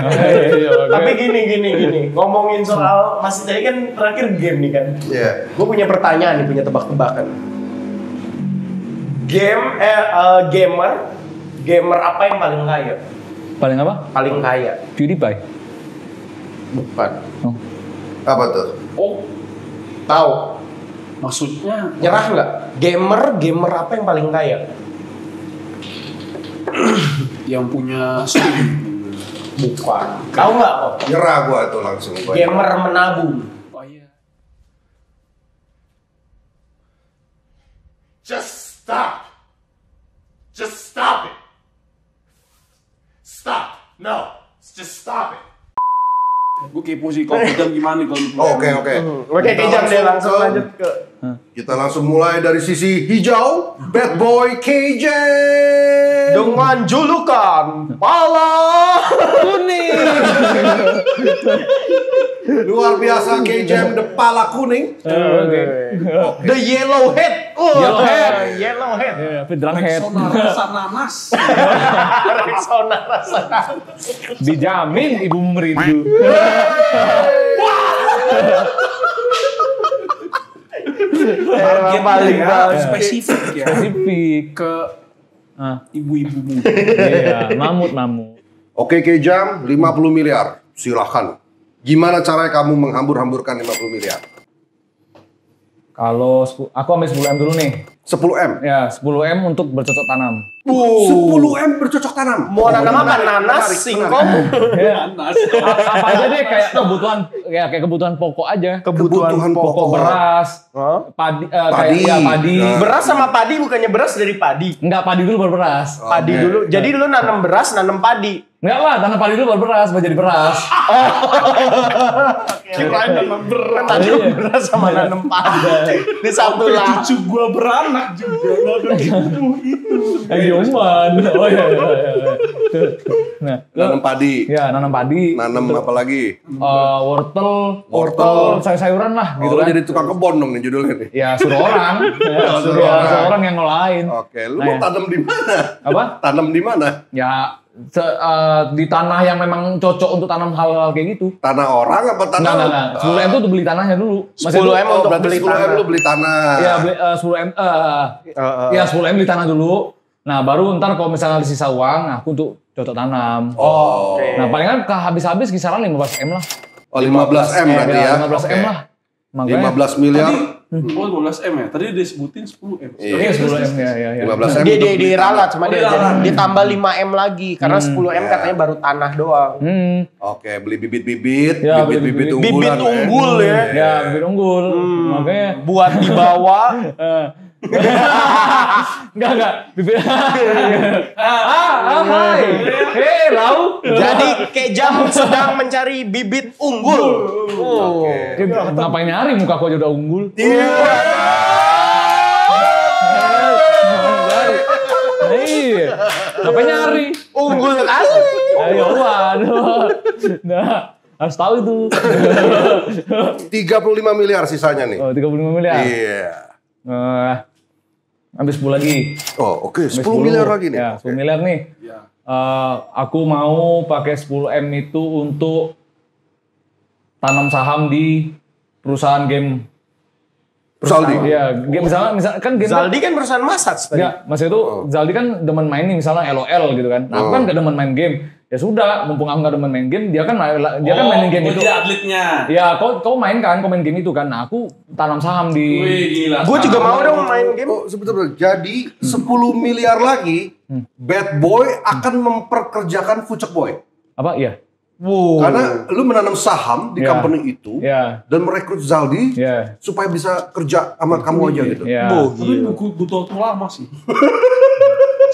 Speaker 2: Tapi gini. Ngomongin soal masih tadi kan terakhir game nih kan.
Speaker 3: Iya.
Speaker 2: Gue punya pertanyaan nih, punya tebak-tebakan. Gamer apa yang paling kaya?
Speaker 5: Paling apa?
Speaker 2: Paling kaya.
Speaker 5: PewDiePie.
Speaker 2: Bukan.
Speaker 5: Oh.
Speaker 3: Apa tuh?
Speaker 4: Oh,
Speaker 2: Tahu?
Speaker 4: maksudnya
Speaker 2: Nyerah nggak? Gamer apa yang paling kaya?
Speaker 4: yang punya Steam.
Speaker 2: Bukan. Tahu nggak kok?
Speaker 3: Nyerah gua tuh langsung gua.
Speaker 2: Gamer menabung.
Speaker 4: Oh iya.
Speaker 6: Just stop. Just stop it. Stop. No. Just stop it.
Speaker 4: Gue kepo sih kalau Kejam gimana nih kalau
Speaker 3: Oke.
Speaker 2: Oke, Kejam deh langsung lanjut ke.
Speaker 3: Kita langsung mulai dari sisi hijau, Bad Boy KJ.
Speaker 2: Dengan julukan pala kuning.
Speaker 3: Luar biasa KJ the pala kuning.
Speaker 2: The yellow head.
Speaker 5: Yellow head.
Speaker 2: Yellow head.
Speaker 5: Tapi drunk head.
Speaker 4: rasa nanas.
Speaker 2: Rexona rasa.
Speaker 5: Dijamin ibu merindu.
Speaker 4: Target
Speaker 2: paling
Speaker 4: spesifik ya.
Speaker 5: Spesifik.
Speaker 4: Ke ibu-ibu muda.
Speaker 5: Iya, mamut.
Speaker 3: Oke KJ, 50 miliar. Silahkan. Gimana cara kamu menghambur-hamburkan 50 miliar?
Speaker 5: Kalau aku ambil 10M dulu nih.
Speaker 3: 10M.
Speaker 5: Ya, 10M untuk bercocok tanam.
Speaker 3: 10M bercocok tanam.
Speaker 2: Mau nanam apa? Nanas, singkong.
Speaker 5: Ya,
Speaker 4: Nanas.
Speaker 5: apa aja deh kayak kebutuhan pokok aja.
Speaker 3: Kebutuhan
Speaker 5: Pokok
Speaker 3: pokok.
Speaker 5: beras,
Speaker 3: Padi.
Speaker 5: padi, kayak padi.
Speaker 3: Nah.
Speaker 2: Beras sama padi bukannya beras dari padi.
Speaker 5: Enggak, padi dulu baru beras.
Speaker 2: Padi dulu. Jadi dulu nanam beras, nanam padi.
Speaker 5: Enggak lah, tanam padi dulu baru beras, baru jadi beras.
Speaker 2: Kirain nanam beras. Nanam beras sama nanam padi. Ini satu lah.
Speaker 4: Cucu gua beranak juga.
Speaker 5: Yoman. Oh iya. Nah,
Speaker 3: Nanam padi.
Speaker 5: ya nanam padi.
Speaker 3: Nanam apa lagi?
Speaker 5: Wortel, sayur-sayuran lah gitu
Speaker 3: Lu
Speaker 5: kan.
Speaker 3: jadi tukang kebon dong nih judulnya nih.
Speaker 5: Ya suruh orang. Ya,
Speaker 3: Suruh orang.
Speaker 5: suruh orang yang ngelain.
Speaker 3: Oke, lu
Speaker 5: Nah,
Speaker 3: mau
Speaker 5: ya.
Speaker 3: tanam di mana?
Speaker 5: Apa?
Speaker 3: Tanam di mana?
Speaker 5: Ya di tanah yang memang cocok untuk tanam hal-hal kayak gitu.
Speaker 3: Tanah orang apa tanah?
Speaker 5: Enggak. 10M tuh beli tanahnya dulu.
Speaker 2: 10M untuk
Speaker 3: berarti
Speaker 2: beli
Speaker 3: 10M
Speaker 2: tanah.
Speaker 3: lu beli tanah.
Speaker 5: Ya, 10M. Ya 10M beli tanah dulu. Nah, baru ntar kalau misalnya ada sisa uang, aku untuk cocok tanam.
Speaker 3: Oh.
Speaker 5: Nah, palingan habis-habis kisaran 15M lah.
Speaker 3: Oh, 15M berarti ya.
Speaker 5: 15M lah. Makanya
Speaker 3: 15 miliar.
Speaker 4: Oh 12M ya? Tadi dia sebutin 10M.
Speaker 5: Iya 10M ya.
Speaker 3: 15M.
Speaker 2: Dia
Speaker 3: untuk beli
Speaker 2: diralat
Speaker 3: tanah.
Speaker 2: sama dia. Jadi ditambah 5M lagi karena 10M katanya baru tanah doang.
Speaker 3: Oke, beli bibit-bibit,
Speaker 5: Ya,
Speaker 3: bibit-bibit
Speaker 5: beli
Speaker 3: unggulan.
Speaker 2: Bibit unggul ya.
Speaker 5: Ya, bibit unggul. Makanya
Speaker 2: Buat dibawa.
Speaker 5: enggak. Bibit. Hai. Hei, lau.
Speaker 2: Jadi Kejam sedang mencari bibit unggul.
Speaker 5: Ngapain nyari muka aku aja udah unggul. Iya. Ngapain nyari?
Speaker 2: Unggul asli.
Speaker 5: Ayo, waduh. Nah, harus tahu itu.
Speaker 3: 35 miliar sisanya nih.
Speaker 5: Oh, 35 miliar.
Speaker 3: Iya.
Speaker 5: Ambil 10 lagi.
Speaker 3: Oh, oke, 10
Speaker 5: Ambil
Speaker 3: miliar lagi nih.
Speaker 5: Ya, 10 miliar nih.
Speaker 4: Ya.
Speaker 5: Aku mau pakai 10M itu untuk tanam saham di perusahaan game.
Speaker 3: Zaldi.
Speaker 5: Iya, game misalnya kan game
Speaker 2: Zaldi kan perusahaan massage tadi.
Speaker 5: ya, maksudnya itu Zaldi kan demen main nih misalnya LOL gitu kan. Nah, aku kan gak demen main game. Ya sudah, mumpung aku gak demen main game, dia kan mainin game itu.
Speaker 4: Dia atletnya.
Speaker 5: Ya, kau main kan, kau main game itu kan. Nah, aku tanam saham di
Speaker 4: Wih gila.
Speaker 2: Gue juga mau dong main game.
Speaker 3: Oh, sebentar. Jadi 10 miliar lagi, Bad Boy akan memperkerjakan Fucek Boy.
Speaker 5: apa? Iya.
Speaker 3: Karena lu menanam saham di
Speaker 5: Ya.
Speaker 3: company itu
Speaker 5: Ya.
Speaker 3: dan merekrut Zaldi
Speaker 5: Ya.
Speaker 3: supaya bisa kerja sama kamu aja gitu.
Speaker 5: Ya.
Speaker 4: Tapi butuh waktu lama sih.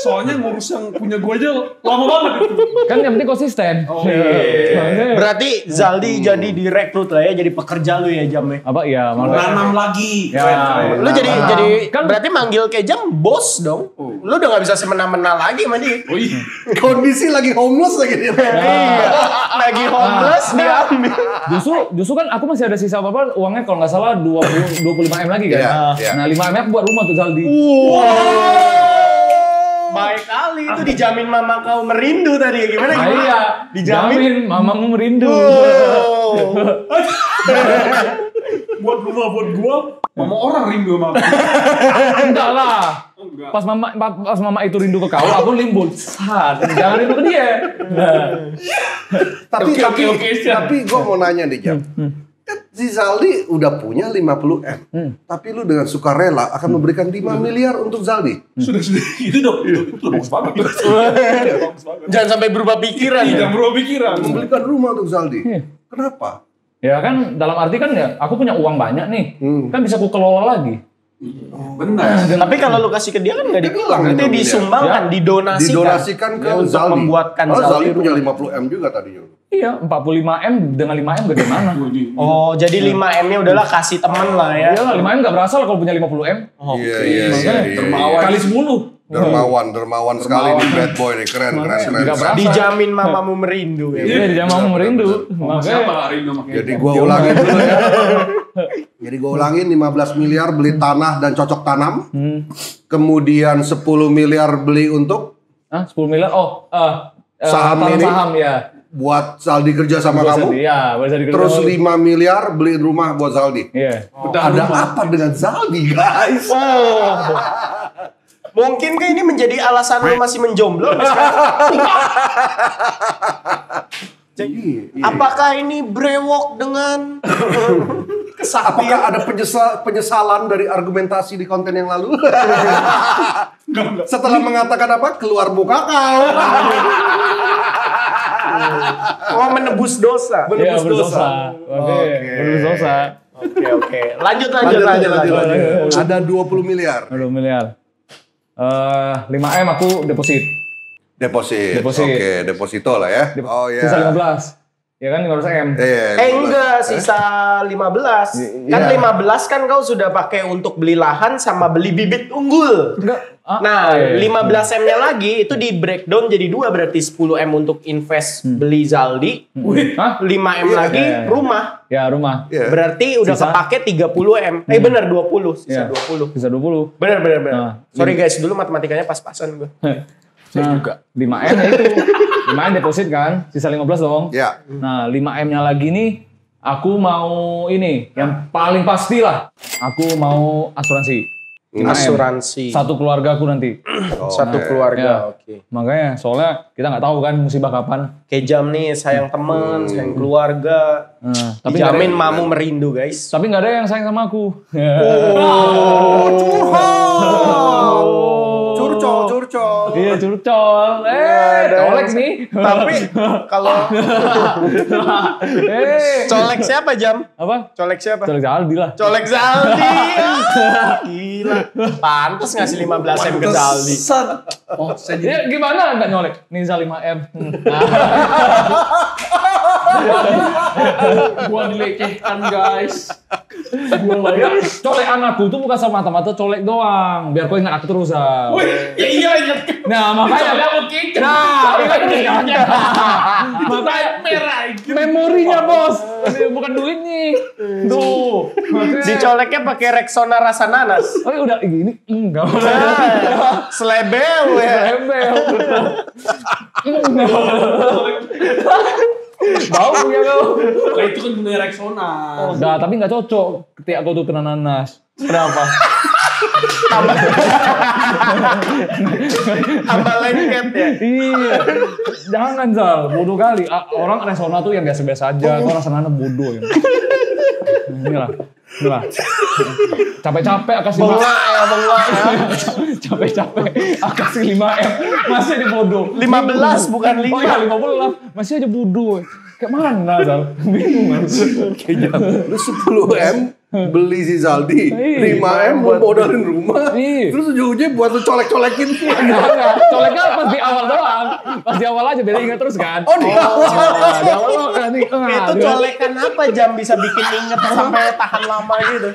Speaker 4: Soalnya ngurus yang punya gue aja lama banget itu.
Speaker 5: Kan yang penting konsisten.
Speaker 4: Oh iya.
Speaker 2: Berarti Zaldi jadi direkrut lah ya, jadi pekerja lu ya Jam ya.
Speaker 5: Apa ya?
Speaker 4: Nanam lagi.
Speaker 5: Ya.
Speaker 2: Lu jadi
Speaker 5: Kan-
Speaker 2: berarti manggil ke Jam bos dong. Lu udah gak bisa semena-mena lagi sama dia.
Speaker 4: Oh iya.
Speaker 3: Kondisi lagi homeless lagi dia.
Speaker 2: Iya. Lagi homeless diambil.
Speaker 5: Justru kan aku masih ada sisa apa uangnya kalau nggak salah 25 M lagi kan.
Speaker 3: Iya, iya.
Speaker 5: Nah 5 M buat rumah tuh Zaldi.
Speaker 2: Baik kali itu dijamin mama kau merindu tadi. Gimana?
Speaker 5: Ah, iya,
Speaker 2: Dijamin.
Speaker 5: mamamu merindu.
Speaker 4: Buat rumah buat gua, mama orang rindu sama aku.
Speaker 5: Enggak lah.
Speaker 4: Enggak.
Speaker 5: Pas mama itu rindu ke kau, aku limbul. Jangan rindu ke dia. Nah.
Speaker 4: Oke, siap.
Speaker 3: Tapi gue mau nanya nih Jam. Kan si Zaldi udah punya 50 M. Tapi lu dengan sukarela akan memberikan 5 miliar untuk Zaldi.
Speaker 4: Sudah itu dong. Itu bagus banget. Bagus banget.
Speaker 2: Jangan sampai berubah pikiran ya.
Speaker 4: Jangan berubah pikiran.
Speaker 3: Memberikan rumah untuk Zaldi. Kenapa?
Speaker 5: Ya kan dalam arti kan ya aku punya uang banyak nih. Kan bisa aku kelola lagi.
Speaker 4: Benar.
Speaker 2: Tapi kalau lu kasih ke dia kan nggak dibilang,
Speaker 3: Hilang
Speaker 2: itu
Speaker 3: 5
Speaker 2: disumbangkan, didonasikan.
Speaker 3: Didonasikan ke
Speaker 2: Ya, untuk
Speaker 3: Zaldi.
Speaker 2: membuatkan
Speaker 3: Oh,
Speaker 2: Zaldi
Speaker 3: Zaldi punya
Speaker 2: rumah.
Speaker 3: 50 M juga tadinya.
Speaker 5: Iya, 45 M dengan 5 M gede mana?
Speaker 2: Oh, jadi 5 M-nya udahlah kasih temen lah ya.
Speaker 5: Iya lah, 5 M nggak berasa lah kalau punya 50 M.
Speaker 3: Iya.
Speaker 5: Kali 10.
Speaker 3: Dermawan sekali nih bad boy nih, keren.
Speaker 5: Nggak berasa.
Speaker 2: Dijamin mamamu merindu ya.
Speaker 5: Iya, dia mau merindu.
Speaker 4: Siapa
Speaker 5: Makanya
Speaker 4: rindu sama
Speaker 3: Jadi gua ulangin dulu ya. Jadi gua ulangin 15 miliar beli tanah dan cocok tanam. Kemudian 10 miliar beli untuk
Speaker 5: 10 miliar.
Speaker 3: Saham
Speaker 5: tanam
Speaker 3: ini?
Speaker 5: saham ya.
Speaker 3: buat Zaldi kerja sama kamu.
Speaker 5: Iya, buat Zaldi kerja.
Speaker 3: Terus 5 miliar beliin rumah buat Zaldi.
Speaker 5: Iya.
Speaker 3: Ada apa dengan Zaldi, guys?
Speaker 2: Mungkinkah ini menjadi alasan lu masih menjomblo sampai sekarang? Apakah ini brewok dengan kesaktian?
Speaker 3: Apakah ada penyesalan dari argumentasi di konten yang lalu? Setelah mengatakan apa? Keluar muka kau.
Speaker 2: Oh, menebus dosa.
Speaker 5: Iya, berdosa. Oke, menebus dosa.
Speaker 2: Oke. Lanjut.
Speaker 3: Ada 20 miliar.
Speaker 5: 20 miliar. 5M aku deposit.
Speaker 3: Deposit.
Speaker 5: Deposit.
Speaker 3: Oke, deposito lah ya. Oh ya.
Speaker 5: Sisa 15. Ya kan 15M.
Speaker 2: Enggak, sisa 15. Kan 15 kan kau sudah pakai untuk beli lahan sama beli bibit unggul.
Speaker 5: Enggak.
Speaker 2: Nah, 15M-nya lagi itu di breakdown jadi 2, berarti 10M untuk invest beli Zaldi. 5M lagi rumah.
Speaker 5: Ya, rumah.
Speaker 2: Berarti udah
Speaker 5: Sisa?
Speaker 2: kepake 30M. Bener 20, sisa
Speaker 5: Ya.
Speaker 2: 20.
Speaker 5: Sisa 20.
Speaker 2: Bener.
Speaker 5: Nah,
Speaker 2: Sorry guys, dulu matematikanya pas-pasan gue.
Speaker 5: Saya juga. 5M itu. 5M deposit kan, sisa 15 dong.
Speaker 3: Ya.
Speaker 5: Nah, 5M-nya lagi nih, aku mau ini, yang paling pasti lah. Aku mau asuransi. 5M.
Speaker 2: Asuransi.
Speaker 5: Satu keluarga aku nanti.
Speaker 2: Satu keluarga, oke.
Speaker 5: Makanya, soalnya kita nggak tahu kan musibah kapan.
Speaker 2: Kayak Jam nih, sayang temen, sayang keluarga.
Speaker 5: Nah,
Speaker 2: Tapi dijamin mamu merindu guys.
Speaker 5: Tapi nggak ada yang sayang sama aku.
Speaker 3: Curcol.
Speaker 5: Iya, curcol. Colek nih.
Speaker 2: Tapi kalau colek siapa Jam?
Speaker 5: Apa?
Speaker 2: Colek siapa?
Speaker 5: Colek Zaldi lah.
Speaker 2: Colek Zaldi. Gila. Pantes ngasih 15M ke Zaldi.
Speaker 5: Ya, gimana nggak nyolek? Nisa 5M.
Speaker 4: Gua dilecehkan guys.
Speaker 5: Colek anakku tuh bukan sama mata-mata colek doang. Biar kau ingat aku terus.
Speaker 4: Ya iya ingat.
Speaker 5: Nah, makanya. Makanya
Speaker 4: Merah.
Speaker 5: memorinya bos. Bukan duitnya. Tuh.
Speaker 2: Dicoleknya pakai Rexona rasa nanas.
Speaker 5: Oh udah gini enggak.
Speaker 2: Selebel ya.
Speaker 5: Embel. Bau ya kau.
Speaker 4: Lah itu kan punya Rexona.
Speaker 5: Enggak, tapi enggak cocok ketika aku tuh kena nanas.
Speaker 2: Kenapa? Tambah lengket ya.
Speaker 5: Iya. Jangan Zal, bodoh kali. Orang Rexona tuh yang biasa-biasa aja, kau rasa nanas bodoh ya. Inilah. Capek-capek aku kasih
Speaker 2: Bengak ya.
Speaker 5: Capek-capek aku kasih 5M. Masih di bodoh.
Speaker 2: 15 bukan 5.
Speaker 5: Oh iya 15. Masih aja bodoh. Kayak mana Zal? Bingung kan.
Speaker 3: Lu 10M beli si Zaldi,
Speaker 5: Iya.
Speaker 3: 5M buat modalin rumah,
Speaker 5: Iya.
Speaker 3: terus ujung-ujungnya buat lu colek-colekin.
Speaker 5: Enggak. Coleknya pas di awal doang. Pas di awal aja, biar ingat terus kan.
Speaker 3: Oh di awal.
Speaker 5: Di awal doang kan nih.
Speaker 2: Itu colekan apa Jam bisa bikin inget sampai tahan lama gitu?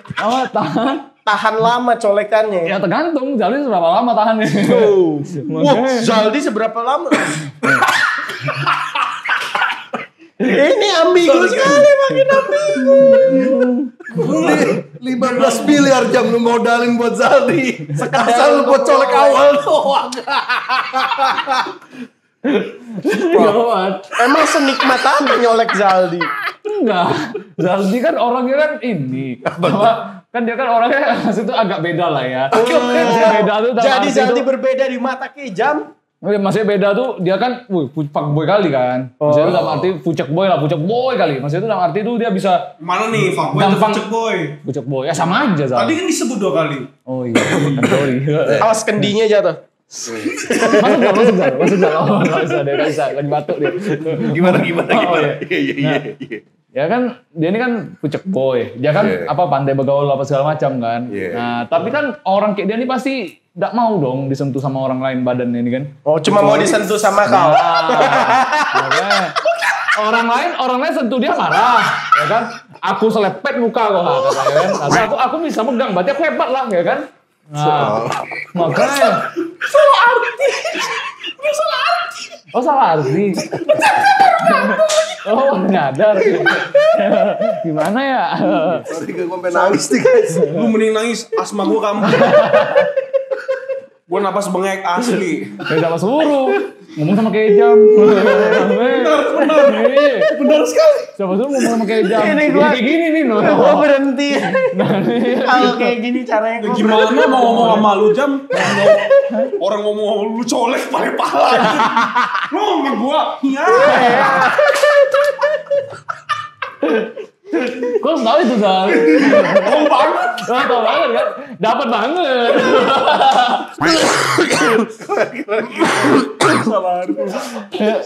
Speaker 5: Tahan.
Speaker 2: Tahan lama colekannya.
Speaker 5: Ya tergantung, Zaldi seberapa lama tahannya.
Speaker 2: Wah, Zaldi seberapa lama? Ini ambigu sekali, makin ambigu.
Speaker 3: 15 miliar Jam lu modalin buat Zaldi. Asal lu buat colek awal doang.
Speaker 2: Emang senikmat apa nyolek Zaldi?
Speaker 5: Enggak. Zaldi kan orangnya kan ini. Bahwa kan dia kan orangnya maksud itu agak beda lah ya. Maksudnya beda tuh dalam
Speaker 2: Jadi
Speaker 5: arti
Speaker 2: Zaldi
Speaker 5: tuh-
Speaker 2: berbeda di mata Jam.
Speaker 5: Maksudnya beda tuh dia kan, fuckboy kali kan. Maksudnya itu dalam arti fucek boy kali. Maksudnya itu dalam arti itu dia bisa
Speaker 4: Mana nih, fuckboy atau
Speaker 5: Gampang.
Speaker 4: fuck boy?
Speaker 5: fucek boy. Ya sama aja
Speaker 4: Tadi
Speaker 5: Zaldi.
Speaker 4: kan disebut 2 kali.
Speaker 5: Oh iya, sorry.
Speaker 2: Awas kendinya jatuh.
Speaker 5: Masuk Zal. Oh, nggak bisa, lagi batuk dia.
Speaker 3: Gimana?
Speaker 5: Oh, iya.
Speaker 3: Iya.
Speaker 5: Ya kan dia ini kan fucek boy. Dia kan
Speaker 3: Iya.
Speaker 5: pandai bergaul apa segala macam kan.
Speaker 3: Iya.
Speaker 5: Nah, tapi kan orang kayak dia ini pasti enggak mau dong disentuh sama orang lain badan ini kan.
Speaker 2: Oh, cuma mau disentuh sama kau.
Speaker 5: Makanya, orang lain sentuh dia marah, ya kan? Aku selepet muka kok katanya kan. Nah, aku bisa megang, berarti aku hebat lah, ya kan? Nah, makanya. Salah arti. Oh, salah arti. Oh, nyadar. Gimana ya?
Speaker 3: Sorry gue sampai nangis nih guys.
Speaker 4: Lu mending nangis, asma gua kambuh. Gua napas bengek asli.
Speaker 5: Ya sama suruh. Ngomong sama kayak Jam. Benar sekali. Siapa suruh ngomong sama kayak Jam.
Speaker 2: Ini gua-
Speaker 5: kayak gini nih, no.
Speaker 2: Gua berhenti. Kalau kayak gini caranya gua
Speaker 4: Gimana mau ngomong sama lu Jam? Orang ngomong sama lu colek pakai pala. Lu sama gua, iya.
Speaker 5: Kok harus tahu itu, Zal?
Speaker 4: Ngomong banget.
Speaker 5: Wah, tahu banget kan? Dapat banget.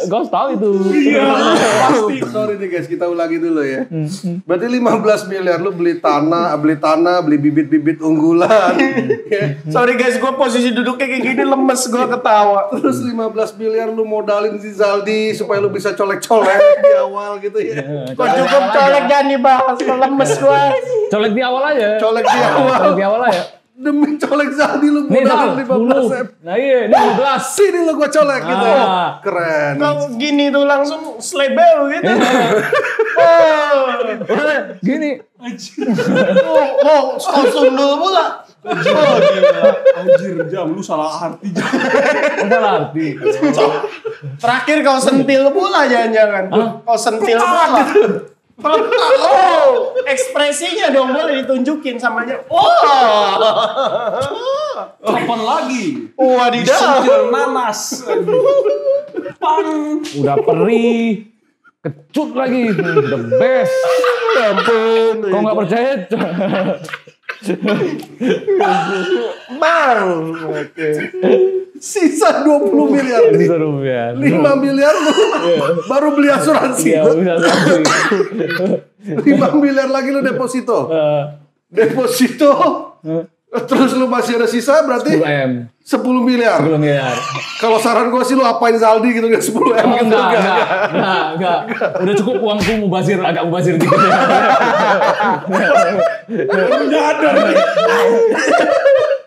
Speaker 5: Gue harus tahu itu.
Speaker 3: Pasti. Sorry nih guys, kita ulangi dulu ya. Berarti 15 miliar lu beli tanah, beli bibit-bibit unggulan.
Speaker 2: Sorry guys, gue posisi duduknya kayak gini lemes, gue ketawa.
Speaker 3: Terus 15 miliar lu modalin si Zaldi supaya lu bisa colek-colek di awal gitu ya.
Speaker 2: Kok cukup colek jangan dibahas, lemes gue.
Speaker 5: Colek di awal aja.
Speaker 3: Colek di awal.
Speaker 5: Colek di awal aja.
Speaker 3: Demi colek Zaldi lu
Speaker 5: Nih,
Speaker 3: modalin 15
Speaker 5: 10. Nah iya, ini 15.
Speaker 3: Sini lu gua colek gitu.
Speaker 5: Ah.
Speaker 3: Keren.
Speaker 2: Kalau gini tuh langsung slebel gitu.
Speaker 5: Gini.
Speaker 2: Oh, sundul pula.
Speaker 4: Anjir Jam, lu salah arti Jam.
Speaker 5: Salah arti.
Speaker 2: Terakhir kau sentil pula jangan-jangan. Kau sentil pula. Oh, ekspresinya dong boleh ditunjukin sama dia. Oh,
Speaker 4: Kapan lagi?
Speaker 2: wadidaw.
Speaker 4: Sentil nanas. Pang.
Speaker 5: Udah perih. Kecut lagi. The best.
Speaker 2: Ampun.
Speaker 5: Kau nggak percaya?
Speaker 2: Bang. Oke.
Speaker 3: Sisa 20 miliar.
Speaker 5: Seru ya.
Speaker 3: 5 miliar lu baru beli asuransi.
Speaker 5: Ya udah satu.
Speaker 3: 5 miliar lagi lu deposito. Deposito. Terus lu masih ada sisa berarti
Speaker 5: 10M.
Speaker 3: 10 miliar.
Speaker 5: 10 miliar.
Speaker 3: Kalau saran gue sih lu apain Zaldi gitu kan 10 M
Speaker 5: Oh,
Speaker 3: gitu.
Speaker 5: enggak. Udah cukup uangku agak mubazir dikit.
Speaker 4: Udah ada.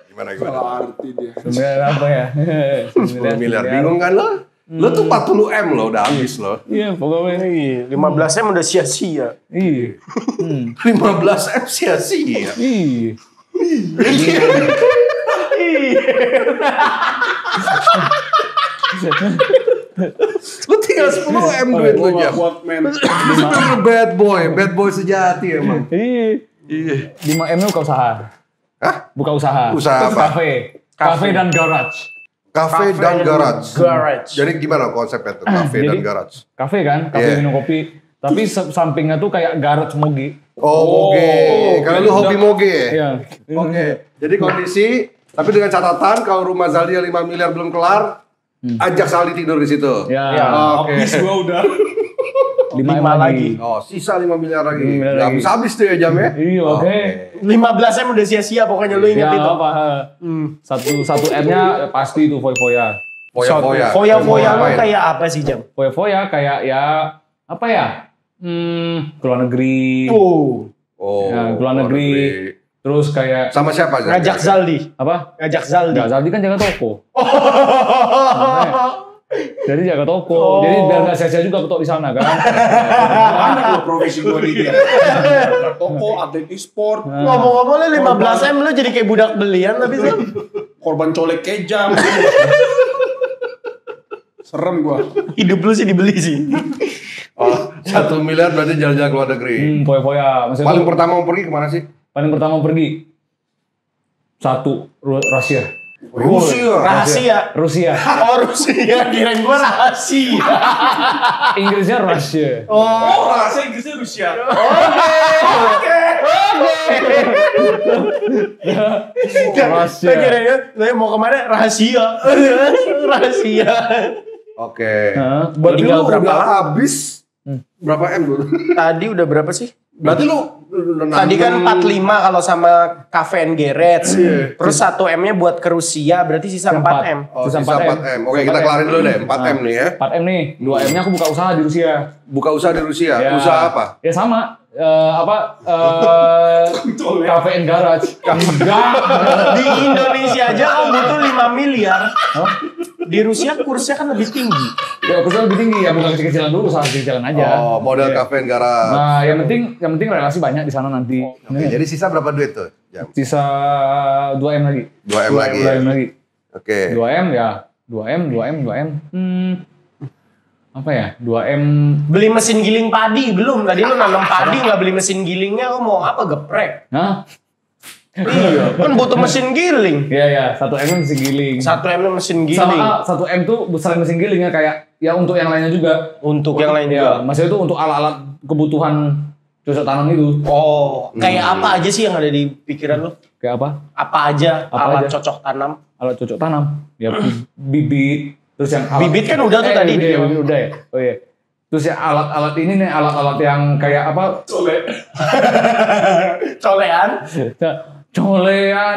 Speaker 3: Gimana?
Speaker 4: Salah arti dia.
Speaker 5: Sebenarnya apa ya?
Speaker 3: 10 miliar. Bingung kan lo? Lo tuh 40 M lo udah habis lo.
Speaker 5: Iya, pokoknya.
Speaker 2: 15 M udah sia-sia.
Speaker 5: Iya.
Speaker 3: 15 M sia-sia.
Speaker 5: Iya.
Speaker 3: Lu tinggal 10 M duit lu Jam.
Speaker 4: Kuat men.
Speaker 3: Lu bad boy sejati emang.
Speaker 5: Iya. 5M lu buka usaha.
Speaker 3: Hah?
Speaker 5: Buka usaha.
Speaker 3: Usaha apa?
Speaker 5: Kafe dan garage.
Speaker 3: Cafe dan garage.
Speaker 2: Garage.
Speaker 3: Jadi gimana konsepnya tuh cafe dan
Speaker 5: Jadi,
Speaker 3: garage?
Speaker 5: Kafe kan, kafe
Speaker 3: Iya.
Speaker 5: minum kopi. Tapi sampingnya tuh kayak garage moge.
Speaker 3: Oh, moge. Karena lu hobi moge ya?
Speaker 5: Iya.
Speaker 3: Oke. Jadi kondisi, tapi dengan catatan kalau rumah Zaldi 5 miliar belum kelar, Ajak Saldi tidur di situ.
Speaker 5: Ya.
Speaker 3: Oke.
Speaker 4: Habis gua udah.
Speaker 5: 5M lagi.
Speaker 3: Oh, sisa 5 miliar lagi.
Speaker 5: 5 miliar
Speaker 3: Gak
Speaker 5: lagi.
Speaker 3: habis tuh ya Jam ya?
Speaker 5: Iya, oke.
Speaker 2: 15 M udah sia-sia pokoknya lu inget
Speaker 5: Ya,
Speaker 2: itu.
Speaker 5: apa? Satu M-nya pasti itu foya-foya.
Speaker 3: Foya-foya.
Speaker 2: Foya-foya lu
Speaker 3: Ngapain?
Speaker 2: kayak apa sih Jam?
Speaker 5: Foya-foya kayak ya apa ya? Ke luar negeri.
Speaker 3: Oh,
Speaker 5: Ya, ke luar negeri. Terus kayak
Speaker 3: Sama siapa? Jam?
Speaker 2: Ngajak Zaldi.
Speaker 5: apa?
Speaker 2: Ngajak Zaldi.
Speaker 5: Enggak, Zaldi kan jaga toko. Jadi jaga toko. Jadi biar nggak sia-sia juga ketok di sana kan.
Speaker 4: Banyak loh profesi gua di dia. Toko, atlet e-sport,
Speaker 2: Ngomong-ngomong lu 15 M lu jadi kayak budak belian tapi sih.
Speaker 4: korban colek kejam. Serem gua.
Speaker 2: Hidup lu sih dibeli sih.
Speaker 3: Oh, 1 miliar berarti jalan-jalan ke luar negeri.
Speaker 5: Foya-foya. Maksudnya
Speaker 3: Paling
Speaker 5: tuh,
Speaker 3: pertama mau pergi kemana sih?
Speaker 5: paling pertama pergi. Satu, Rusia.
Speaker 2: Rahasia.
Speaker 5: Rusia.
Speaker 2: Oh Rusia, kirain gua rahasia.
Speaker 5: Inggrisnya Rusia.
Speaker 4: Oh, rahasia Inggrisnya Rusia.
Speaker 5: Rusia.
Speaker 2: Saya kirain saya mau kemana? Rahasia. Rahasia.
Speaker 3: Oke.
Speaker 2: Buat
Speaker 3: Berarti
Speaker 2: tinggal
Speaker 3: lu
Speaker 2: berapa
Speaker 3: udah
Speaker 2: lama?
Speaker 3: habis berapa M dulu?
Speaker 2: Tadi udah berapa sih?
Speaker 3: Berarti lu
Speaker 2: Tadi kan 45 kalau sama Cafe and Garage. Terus 1 M-nya buat ke Rusia, berarti sisa 4 M.
Speaker 3: Oh,
Speaker 5: Sisa
Speaker 3: sisa 4 M. Oke, kita kelarin dulu deh. 4 M nih ya.
Speaker 5: 4M nih. 2M-nya aku buka usaha di Rusia.
Speaker 3: Buka usaha di Rusia.
Speaker 5: Ya.
Speaker 3: Usaha apa?
Speaker 5: Ya sama. Cafe and Garage. Enggak.
Speaker 2: Di Indonesia aja kamu butuh 5 miliar. Di Rusia kursnya kan lebih tinggi.
Speaker 5: Ya kursnya lebih tinggi. Ya bukan kecil-kecilan dulu, usaha kecil-kecilan aja.
Speaker 3: Oh, model
Speaker 5: Iya.
Speaker 3: cafe and garage.
Speaker 5: Nah, yang penting relasi banyak di sana nanti.
Speaker 3: Oke, jadi sisa berapa duit tuh? Jam.
Speaker 5: Sisa 2M lagi.
Speaker 3: 2 M lagi.
Speaker 5: 2M lagi.
Speaker 3: Oke.
Speaker 5: 2M ya. 2M. Apa ya? 2M.
Speaker 2: Beli mesin giling padi belum? Tadi lu nanam padi nggak beli mesin gilingnya, lu mau apa geprek?
Speaker 5: Hah?
Speaker 2: Iya, kan butuh mesin giling.
Speaker 5: Iya. 1M mesin giling.
Speaker 2: 1 M mesin giling.
Speaker 5: Sama 1M tuh selain mesin gilingnya kayak ya untuk yang lainnya juga.
Speaker 2: Untuk yang lain
Speaker 5: Ya,
Speaker 2: juga.
Speaker 5: maksudnya itu untuk alat-alat kebutuhan cocok tanam itu.
Speaker 2: Oh, kayak apa aja sih yang ada di pikiran lu?
Speaker 5: Kayak apa?
Speaker 2: Apa aja
Speaker 5: Apa
Speaker 2: alat
Speaker 5: aja?
Speaker 2: cocok tanam?
Speaker 5: Alat cocok tanam. Ya bibit. Terus yang alat,
Speaker 2: Bibit kan udah tuh tadi.
Speaker 5: Bibit udah ya. Oh iya. Terus ya alat-alat ini nih, alat-alat yang kayak apa?
Speaker 2: Colean.
Speaker 5: Colean.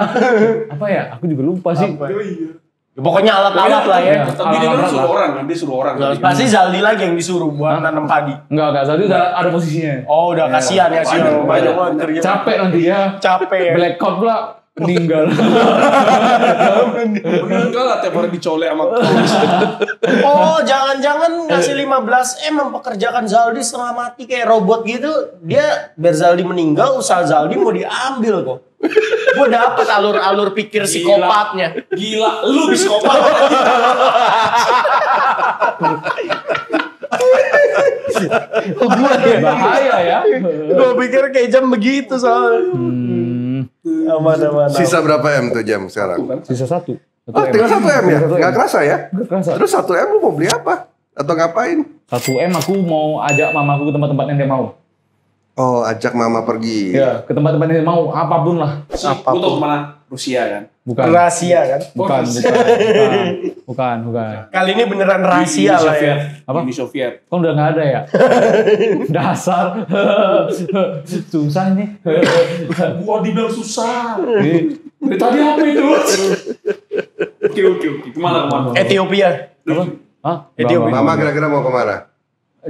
Speaker 5: Apa ya? Aku juga lupa sih.
Speaker 2: Ya, pokoknya alat-alat lah ya.
Speaker 5: Iya.
Speaker 4: Tapi dia kan suruh orang kan, dia suruh orang.
Speaker 2: Pasti Zaldi lagi yang disuruh buat nanam padi.
Speaker 5: Enggak, tadi udah ada posisinya.
Speaker 2: Oh, udah kasihan ya sih. Banyak banget kerja.
Speaker 5: Capek nanti ya.
Speaker 2: Capek ya.
Speaker 5: Blackout pula meninggal.
Speaker 4: Enggak lah, tiap hari dicolek sama
Speaker 2: Oh, jangan-jangan ngasih 15 M mempekerjakan Zaldi setengah mati kayak robot gitu. Dia biar Zaldi meninggal, usaha Zaldi mau diambil kok. Gue dapet alur-alur pikir psikopatnya.
Speaker 4: Gila, lu psikopat.
Speaker 5: Bahaya ya.
Speaker 2: Gue pikir kayak jam begitu soalnya. Aman.
Speaker 3: Sisa berapa M tuh Jam sekarang?
Speaker 5: Sisa 1.
Speaker 3: Oh, tinggal 1 M ya? Nggak kerasa ya?
Speaker 5: Nggak kerasa.
Speaker 3: Terus 1 M lu mau beli apa? Atau ngapain?
Speaker 5: 1M aku mau ajak mamaku ke tempat-tempat yang dia mau.
Speaker 3: Oh, ajak mama pergi.
Speaker 5: Ya, ke tempat-tempat yang dia mau, apapun lah.
Speaker 4: Gue tau kemana? Rusia kan?
Speaker 5: Bukan.
Speaker 2: Rahasia kan?
Speaker 5: Bukan.
Speaker 2: Kali ini beneran rahasia
Speaker 4: Uni
Speaker 2: lah ya.
Speaker 4: Soviet.
Speaker 5: Apa?
Speaker 4: Uni Soviet.
Speaker 5: Kok udah nggak ada ya? Dasar. Susah ini.
Speaker 4: Gua dibilang susah. Dari tadi apa itu? Oke. Kemana?
Speaker 2: Ethiopia.
Speaker 5: Apa? Hah?
Speaker 2: Ethiopia.
Speaker 3: Mama kira-kira mau kemana?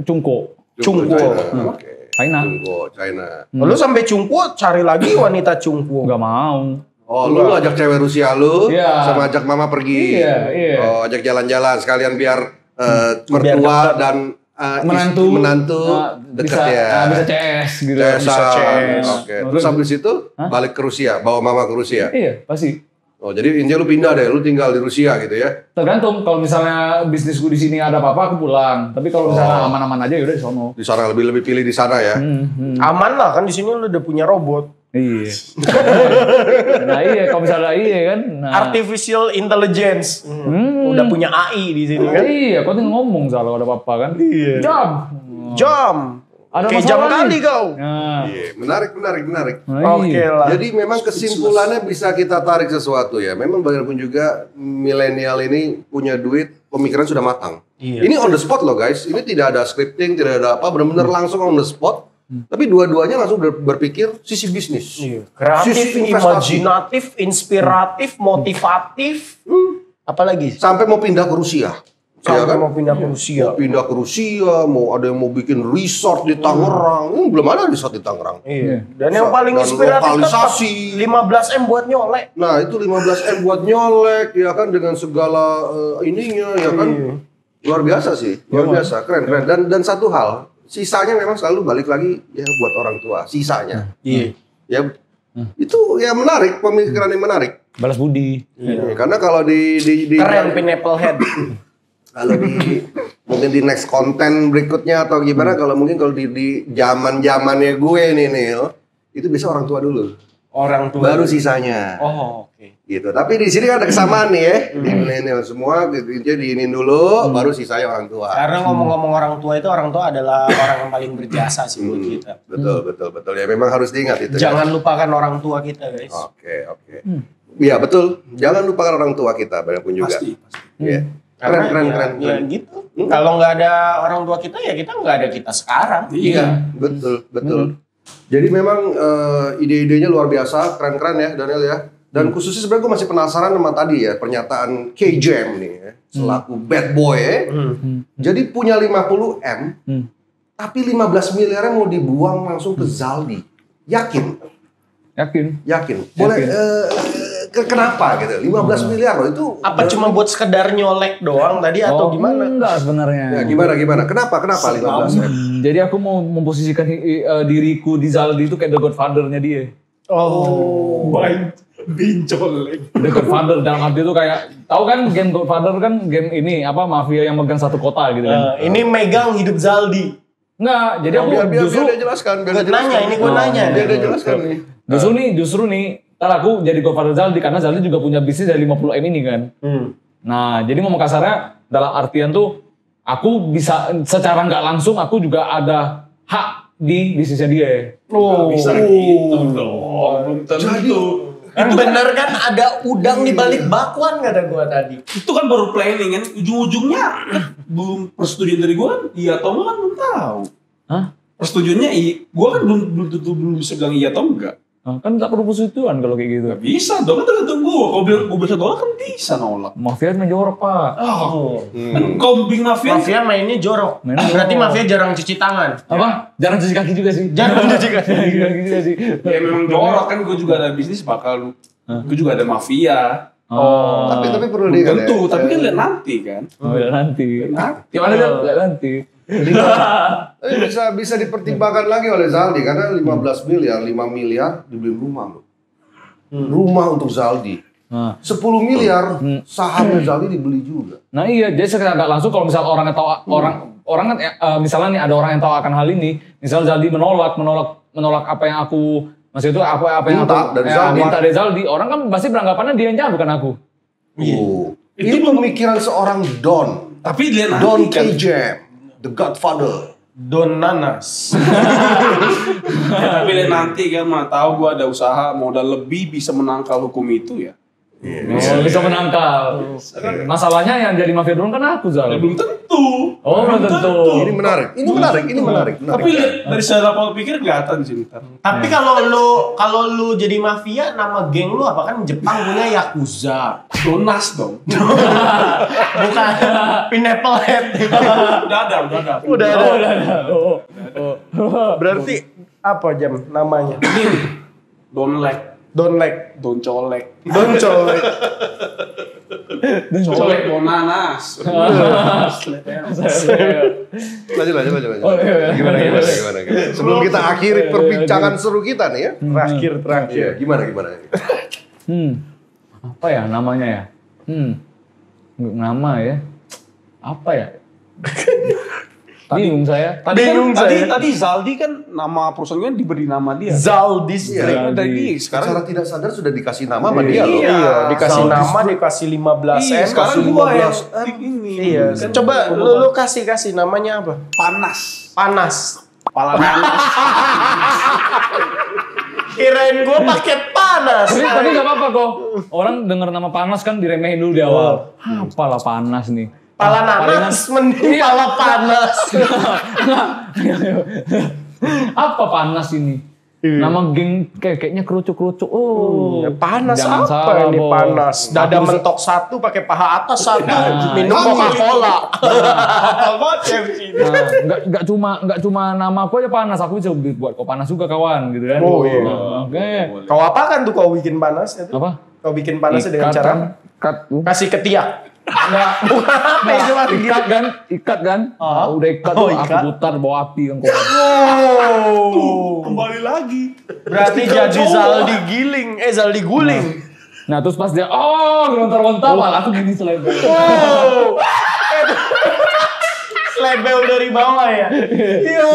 Speaker 5: Cungko.
Speaker 2: Cungko.
Speaker 3: China. Oke.
Speaker 5: China.
Speaker 3: Cungko, China.
Speaker 2: Lu sampai Cungko cari lagi wanita Cungko.
Speaker 5: Nggak mau.
Speaker 3: Oh, lu ajak cewek Rusia lu,
Speaker 5: Iya.
Speaker 3: sama ajak mama pergi.
Speaker 5: Iya.
Speaker 3: Oh, ajak jalan-jalan sekalian biar
Speaker 2: Biar
Speaker 3: mertua
Speaker 2: deket.
Speaker 3: dan menantu deket ya.
Speaker 5: Bisa CS gitu.
Speaker 3: Bisa
Speaker 2: CS.
Speaker 3: Oke. Terus habis itu balik ke Rusia, bawa mama ke Rusia.
Speaker 5: Iya, pasti.
Speaker 3: Oh, jadi intinya lu pindah deh, lu tinggal di Rusia gitu ya.
Speaker 5: Tergantung kalau misalnya bisnisku di sini ada apa-apa aku pulang. Tapi kalau misalnya aman-aman aja yaudah di sono.
Speaker 3: Di sana lebih pilih di sana ya.
Speaker 2: Aman lah kan di sini lu udah punya robot.
Speaker 5: Iya. Nah iya kalau misalnya iya kan. Nah,
Speaker 2: Artificial Intelligence. Udah punya AI di sini kan.
Speaker 5: iya, kau tinggal ngomong salah ada apa-apa kan. Iya. Jam.
Speaker 2: Jam.
Speaker 5: Ada
Speaker 2: Kayak jam
Speaker 5: masalah
Speaker 2: kali
Speaker 5: nih.
Speaker 2: kau.
Speaker 5: Nah,
Speaker 3: Iya, menarik.
Speaker 5: nah,
Speaker 2: Oke
Speaker 5: iya.
Speaker 2: lah.
Speaker 3: Jadi memang kesimpulannya bisa kita tarik sesuatu ya. Memang bagaimanapun juga milenial ini punya duit pemikiran sudah matang.
Speaker 2: Iya.
Speaker 3: Ini on the spot loh guys. Ini tidak ada scripting, tidak ada apa, benar-benar langsung on the spot. Tapi dua-duanya langsung berpikir sisi bisnis.
Speaker 2: Kreatif,
Speaker 3: Sisi investasi.
Speaker 2: imajinatif, inspiratif, motivatif. Apalagi?
Speaker 3: Sampai mau pindah ke Rusia.
Speaker 2: Sampai
Speaker 3: Ya kan?
Speaker 2: mau pindah ke Rusia.
Speaker 3: Mau pindah ke Rusia, mau ada yang mau bikin resort di Tangerang. Belum ada resort di Tangerang.
Speaker 2: Iya. Dan yang paling
Speaker 3: Dan
Speaker 2: inspiratif tetap
Speaker 3: lokalisasi.
Speaker 2: 15M buat nyolek.
Speaker 3: Nah itu 15M buat nyolek ya kan dengan segala ininya ya kan. Luar biasa sih, luar biasa, keren. Dan satu hal, sisanya memang selalu balik lagi ya buat orang tua, sisanya.
Speaker 2: Iya.
Speaker 3: Ya itu ya menarik, pemikiran yang menarik.
Speaker 5: Balas budi.
Speaker 3: Iya. Karena kalau di
Speaker 2: Keren Pineapple Head.
Speaker 3: kalau mungkin di next konten berikutnya atau gimana kalau di zaman-zamannya gue nih Nil, itu biasa orang tua dulu.
Speaker 2: Orang tua.
Speaker 3: Baru sisanya.
Speaker 2: Oh, oke.
Speaker 3: Gitu. Tapi di sini ada kesamaan nih ya. Di milenial semua intinya diinin dulu baru sisanya orang tua.
Speaker 2: Karena ngomong-ngomong orang tua itu, orang tua adalah orang yang paling berjasa sih buat kita.
Speaker 3: Betul. Ya memang harus diingat itu.
Speaker 2: Jangan lupakan orang tua kita, guys.
Speaker 3: Oke. Iya, betul. Jangan lupakan orang tua kita, bagaimanapun juga.
Speaker 4: Pasti.
Speaker 3: Iya.
Speaker 2: Karena
Speaker 3: Keren.
Speaker 2: ya gitu. Kalau nggak ada orang tua kita, ya kita nggak ada kita sekarang.
Speaker 3: Iya, betul. Jadi memang ide-idenya luar biasa, keren-keren ya Daniel ya. Dan khususnya sebenarnya gue masih penasaran sama tadi ya pernyataan K-Jam nih ya, selaku bad boy ya. Jadi punya 50M, tapi 15 miliarnya mau dibuang langsung ke Zaldi. Yakin? Boleh kenapa gitu? 15 miliar loh itu.
Speaker 2: Apa cuma buat sekedar nyolek doang tadi atau gimana?
Speaker 5: Enggak sebenarnya.
Speaker 3: Ya, gimana? Kenapa 15M?
Speaker 5: Jadi aku mau memposisikan diriku di Zaldi itu kayak The Godfather-nya dia.
Speaker 2: Oh, baik.
Speaker 4: Bincolek.
Speaker 5: The Godfather dalam arti itu kayak, tahu kan game Godfather kan game ini apa mafia yang megang satu kota gitu kan.
Speaker 2: Ini megang hidup Zaldi.
Speaker 5: Enggak, jadi aku
Speaker 3: Biar
Speaker 5: justru
Speaker 3: dia jelaskan.
Speaker 2: Gue nanya, ini gue nanya.
Speaker 3: Biar dia jelaskan nih.
Speaker 5: justru nih, ntar aku jadi Godfather Zaldi karena Zaldi juga punya bisnis dari 50M ini kan. Nah, jadi ngomong kasarnya dalam artian tuh aku bisa secara nggak langsung aku juga ada hak di bisnisnya dia.
Speaker 4: Bisa gitu dong. Belum tentu.
Speaker 2: Kan bener kan ada udang di balik bakwan kata gue tadi.
Speaker 4: Itu kan baru planning kan. Ujung-ujungnya kan belum persetujuan dari gue kan. Iya atau enggak kan belum tahu.
Speaker 5: Hah?
Speaker 4: Persetujuannya gue kan belum bisa bilang iya atau enggak.
Speaker 5: Kan nggak perlu persetujuan kalau kayak gitu.
Speaker 4: Gak bisa dong, kan tergantung gue. Kalau bilang gue bisa nolak kan bisa nolak.
Speaker 5: Mafia main jorok pak.
Speaker 4: Kan kalau bikin mafia,
Speaker 2: Mafia mainnya jorok.
Speaker 5: Mainnya
Speaker 2: Berarti
Speaker 5: jorok.
Speaker 2: mafia jarang cuci tangan.
Speaker 5: Apa? Jarang cuci kaki juga sih.
Speaker 2: Jarang cuci kaki.
Speaker 5: juga sih.
Speaker 4: ya memang jorok kan. Gue juga ada bisnis bakal gue juga ada mafia.
Speaker 3: Tapi perlu diingat ya.
Speaker 4: Tentu, tapi kan lihat nanti kan.
Speaker 5: Oh, ya nanti.
Speaker 4: Nanti.
Speaker 5: Gimana dia? Lihat nanti.
Speaker 3: Bisa dipertimbangkan lagi oleh Zaldi karena 15 miliar, 5 miliar dibeli rumah loh. Rumah untuk Zaldi. 10 miliar sahamnya Zaldi dibeli juga.
Speaker 5: Nah iya, jadi secara nggak langsung kalau misal orang yang tahu orang kan misalnya nih ada orang yang tahu akan hal ini, misal Zaldi menolak apa yang aku maksud itu apa yang
Speaker 3: Minta
Speaker 5: aku
Speaker 3: dari Zaldi.
Speaker 5: minta dari Zaldi, orang kan pasti beranggapannya dia yang jago bukan aku.
Speaker 3: Ini pemikiran seorang Don.
Speaker 4: Tapi lihat nanti
Speaker 3: Don
Speaker 4: kan.
Speaker 3: K-Jam, The Godfather.
Speaker 2: Don Nanas.
Speaker 4: Tapi lihat nanti kan, mana tahu gue ada usaha modal lebih bisa menangkal hukum itu ya.
Speaker 5: Bisa menangkal. Masalahnya yang jadi mafia dulu kan aku Zal.
Speaker 4: Belum tentu.
Speaker 5: Oh belum tentu.
Speaker 3: Ini menarik.
Speaker 4: Tapi lihat dari secara pola pikir kelihatan sih ntar.
Speaker 2: Tapi kalau lu jadi mafia, nama geng lu apa kan Jepang punya Yakuza.
Speaker 4: Donas dong.
Speaker 2: Bukan Pineapple Head.
Speaker 4: Udah ada.
Speaker 2: Berarti apa jam namanya?
Speaker 4: Donlek.
Speaker 2: Donlek.
Speaker 4: Don colek.
Speaker 2: Don colek.
Speaker 4: Colek donanas.
Speaker 3: Lanjut.
Speaker 5: Oh, iya.
Speaker 3: Gimana? Sebelum kita akhiri perbincangan seru kita nih ya.
Speaker 2: Terakhir.
Speaker 3: Iya, gimana?
Speaker 5: Apa ya namanya ya? Nama ya. Apa ya? Bingung saya.
Speaker 4: Tadi Zaldi kan nama perusahaannya diberi nama dia.
Speaker 2: Zal
Speaker 3: Iya.
Speaker 2: District.
Speaker 4: Dari sekarang
Speaker 3: Secara tidak sadar sudah dikasih nama sama dia loh.
Speaker 2: Iya, dikasih
Speaker 3: Zal
Speaker 2: nama, dikasih 15M.
Speaker 4: sekarang
Speaker 3: kasih
Speaker 4: gua yang
Speaker 3: 15M.
Speaker 4: ini.
Speaker 2: Iya, coba lu kasih namanya apa?
Speaker 4: Panas.
Speaker 2: Panas.
Speaker 4: Kepala nanas.
Speaker 2: Kirain gua pakai panas.
Speaker 5: Tapi nggak apa-apa kok. Orang dengar nama panas kan diremehin dulu di awal. Apalah panas nih.
Speaker 2: Pala nanas, mending pala panas.
Speaker 5: Apa panas ini? Nama geng kayaknya kerucuk-kerucuk. Oh,
Speaker 2: Panas
Speaker 5: jangan
Speaker 2: apa
Speaker 5: salah,
Speaker 2: ini
Speaker 5: Bos.
Speaker 2: panas? Dada mentok satu, pakai paha atas satu, minum Coca-Cola.
Speaker 5: Nggak cuma nama aku aja panas, aku bisa buat kau panas juga kawan gitu kan.
Speaker 2: Oh, iya.
Speaker 5: Oke.
Speaker 2: Kau apakan tuh kau bikin panas itu?
Speaker 5: Apa?
Speaker 2: Kau bikin panas dengan
Speaker 5: Ikat
Speaker 2: cara
Speaker 5: kan?
Speaker 2: kasih ketiak.
Speaker 5: Enggak.
Speaker 2: Apa itu Mas?
Speaker 5: Ikat kan? Udah ikat
Speaker 2: Oh,
Speaker 5: tuh aku
Speaker 2: ikat.
Speaker 5: putar bawa api kan kau.
Speaker 4: Kembali lagi.
Speaker 2: Berarti jadi Zaldi giling, Zaldi guling.
Speaker 5: Nah terus pas dia gelontar-lontar malah aku gini selebel.
Speaker 2: Wow. Slebel dari bawah ya. Ya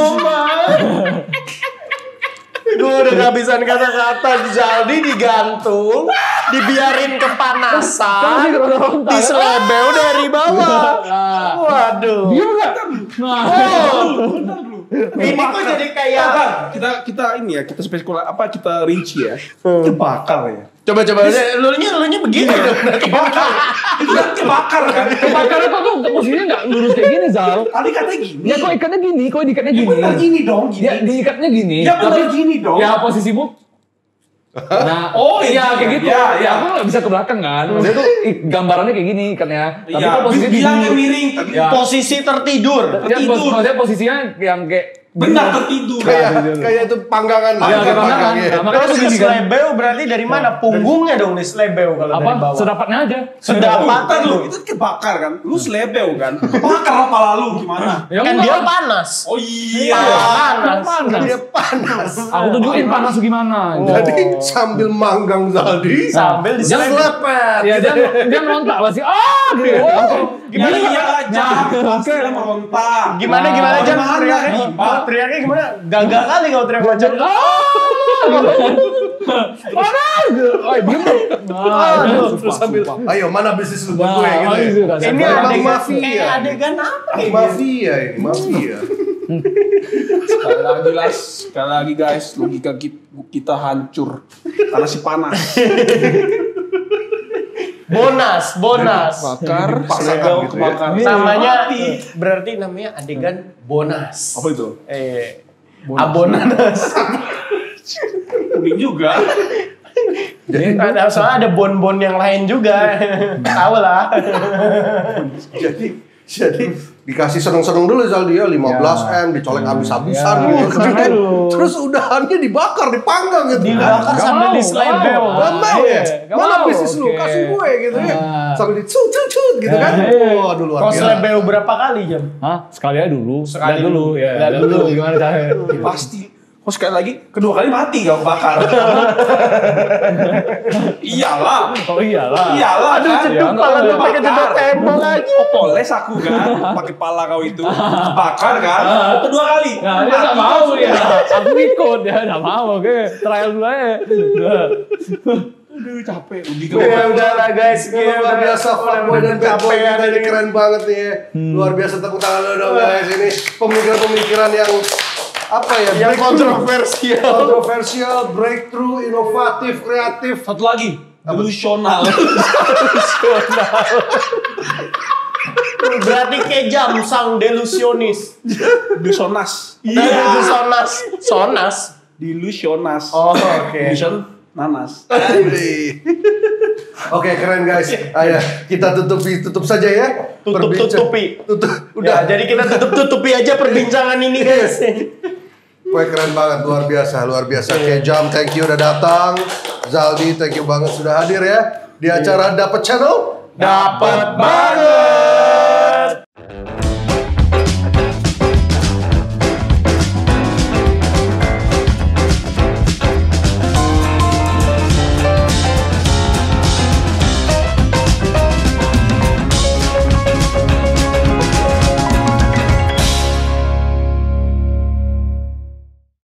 Speaker 2: gue udah kehabisan kata-kata. Zaldi digantung, dibiarin kepanasan, diselebel dari bawah. Waduh.
Speaker 5: Iya enggak? Nah,
Speaker 2: Ini kok jadi kayak
Speaker 4: Kita ini ya, kita spesial apa kita rinci ya. Kebakar ya.
Speaker 2: coba lu nya begini dong.
Speaker 4: Itu kan kebakar kan.
Speaker 5: kebakaran kok tuh posisinya nggak lurus kayak gini Zal.
Speaker 4: Tadi katanya gini.
Speaker 5: Ya kok ikatnya gini, kok diikatnya gini.
Speaker 4: Bener gini dong, gini.
Speaker 5: Ya diikatnya gini.
Speaker 4: Ya bener gini dong.
Speaker 5: Ya posisimu. Nah,
Speaker 4: Oh, iya,
Speaker 5: kayak gitu.
Speaker 4: iya, iya.
Speaker 5: Ya aku nggak bisa ke belakang kan. Dia tuh gambarannya kayak gini ikatnya. Tapi
Speaker 4: Iya,
Speaker 5: kok posisinya
Speaker 4: bilangnya
Speaker 5: gini.
Speaker 4: miring. Tapi
Speaker 5: Ya.
Speaker 2: Posisi tertidur.
Speaker 5: Dia maksudnya posisinya yang kayak
Speaker 4: benar tertidur.
Speaker 3: Kayak itu panggangan.
Speaker 5: Ya, kayak panggangan.
Speaker 3: ya.
Speaker 5: Nah, makanya
Speaker 2: Terus
Speaker 5: tuh gini kan.
Speaker 2: slebel berarti dari mana? Punggungnya dong nih slebel kalau dari
Speaker 5: Apa?
Speaker 2: bawah.
Speaker 5: Sedapatnya aja.
Speaker 2: Sedapatan
Speaker 4: lu,
Speaker 2: lu.
Speaker 4: itu kebakar kan? Lu selebel kan? Bakar lah pala lu gimana?
Speaker 5: Ya
Speaker 2: Kan
Speaker 5: enggak
Speaker 2: dia
Speaker 5: lah.
Speaker 2: panas.
Speaker 4: Oh iya.
Speaker 2: Panas.
Speaker 5: Panas.
Speaker 3: Dia panas.
Speaker 5: Aku tunjukin panas gimana.
Speaker 3: Jadi sambil manggang Zaldi,
Speaker 2: Sambil
Speaker 3: dia
Speaker 2: diselebel.
Speaker 3: selepet.
Speaker 5: Ya dia merontak pasti. Gitu.
Speaker 4: Gimana iya aja? Pasti lah merontak.
Speaker 2: Gimana Jam?
Speaker 4: Gimana?
Speaker 2: Teriaknya?
Speaker 4: Gimana?
Speaker 2: Teriaknya gimana? Gagal kali kalau teriak macam.
Speaker 5: Panas. Oh, diem.
Speaker 3: Terus sambil, ayo mana bisnis lu buat gue gitu ya.
Speaker 2: Ini
Speaker 3: Emang
Speaker 2: adegan
Speaker 3: mafia.
Speaker 2: kayak adegan apa ya?
Speaker 3: Mafia ini, mafia.
Speaker 4: Sekali lagi guys, logika kita hancur karena si panas.
Speaker 2: Bonas.
Speaker 4: Bakar,
Speaker 3: Pasangan gitu ya.
Speaker 4: kebakar.
Speaker 2: Namanya berarti namanya adegan bonas.
Speaker 4: Apa itu?
Speaker 2: Abonanas.
Speaker 4: Kuning juga.
Speaker 2: Ada soalnya ada bon-bon yang lain juga. Tahu lah.
Speaker 3: Jadi dikasih seneng-seneng dulu Zaldi ya 15M dicolek habis-habisan
Speaker 5: Ya,
Speaker 3: gitu.
Speaker 5: seneng dulu.
Speaker 3: Terus udahannya dibakar, dipanggang gitu.
Speaker 2: Dibakar sambil diselebel.
Speaker 3: Gak mau ya?
Speaker 5: Gak
Speaker 3: Mana
Speaker 5: mau,
Speaker 3: bisnis lu?
Speaker 5: oke.
Speaker 3: Kasih gue gitu ya.
Speaker 5: Ah.
Speaker 3: Sambil dicut gitu kan. Waduh luar
Speaker 2: Kau
Speaker 3: biasa.
Speaker 2: selebel berapa kali Jam?
Speaker 5: Hah? Sekali aja dulu.
Speaker 2: Sekali
Speaker 5: Lihat dulu. Ya.
Speaker 2: Lihat
Speaker 5: Lihat
Speaker 2: dulu.
Speaker 5: dulu gimana caranya.
Speaker 4: Pasti. Oh sekali lagi, kedua kali mati gak bakar. Iyalah.
Speaker 5: Oh iyalah.
Speaker 4: Iyalah.
Speaker 2: Aduh,
Speaker 4: kan?
Speaker 2: ceduk pala lu pakai ceduk tembok aja.
Speaker 4: Oh, poles aku kan, pakai pala kau itu, bakar kan, kedua kali.
Speaker 5: Nah, dia nggak mau ya. Aku ikut dia nggak mau. Oke, trial dulu aja.
Speaker 4: Aduh capek.
Speaker 2: Ya udahlah guys,
Speaker 3: Luar biasa fuckboy dan bad boy
Speaker 2: capek
Speaker 3: kita ini keren banget nih ya. Luar biasa, tepuk tangan dulu dong guys. Ini pemikiran-pemikiran yang apa ya?
Speaker 2: Yang
Speaker 3: breakthrough, kontroversial, breakthrough, inovatif, kreatif.
Speaker 4: Satu lagi, delusional.
Speaker 2: Berarti kejam sang delusionis.
Speaker 4: Delusionas.
Speaker 2: Sonas.
Speaker 4: Delusionas.
Speaker 2: Oh, oke.
Speaker 4: Delusion nanas.
Speaker 3: Oke, keren guys. Ayo kita tutup saja ya.
Speaker 2: Tutupi.
Speaker 3: Udah.
Speaker 2: Ya, jadi kita tutupi aja perbincangan ini guys.
Speaker 3: Wah, keren banget, luar biasa. Kejam, thank you udah datang. Zaldi, thank you banget sudah hadir ya di acara Dapat Channel.
Speaker 2: Dapat banget.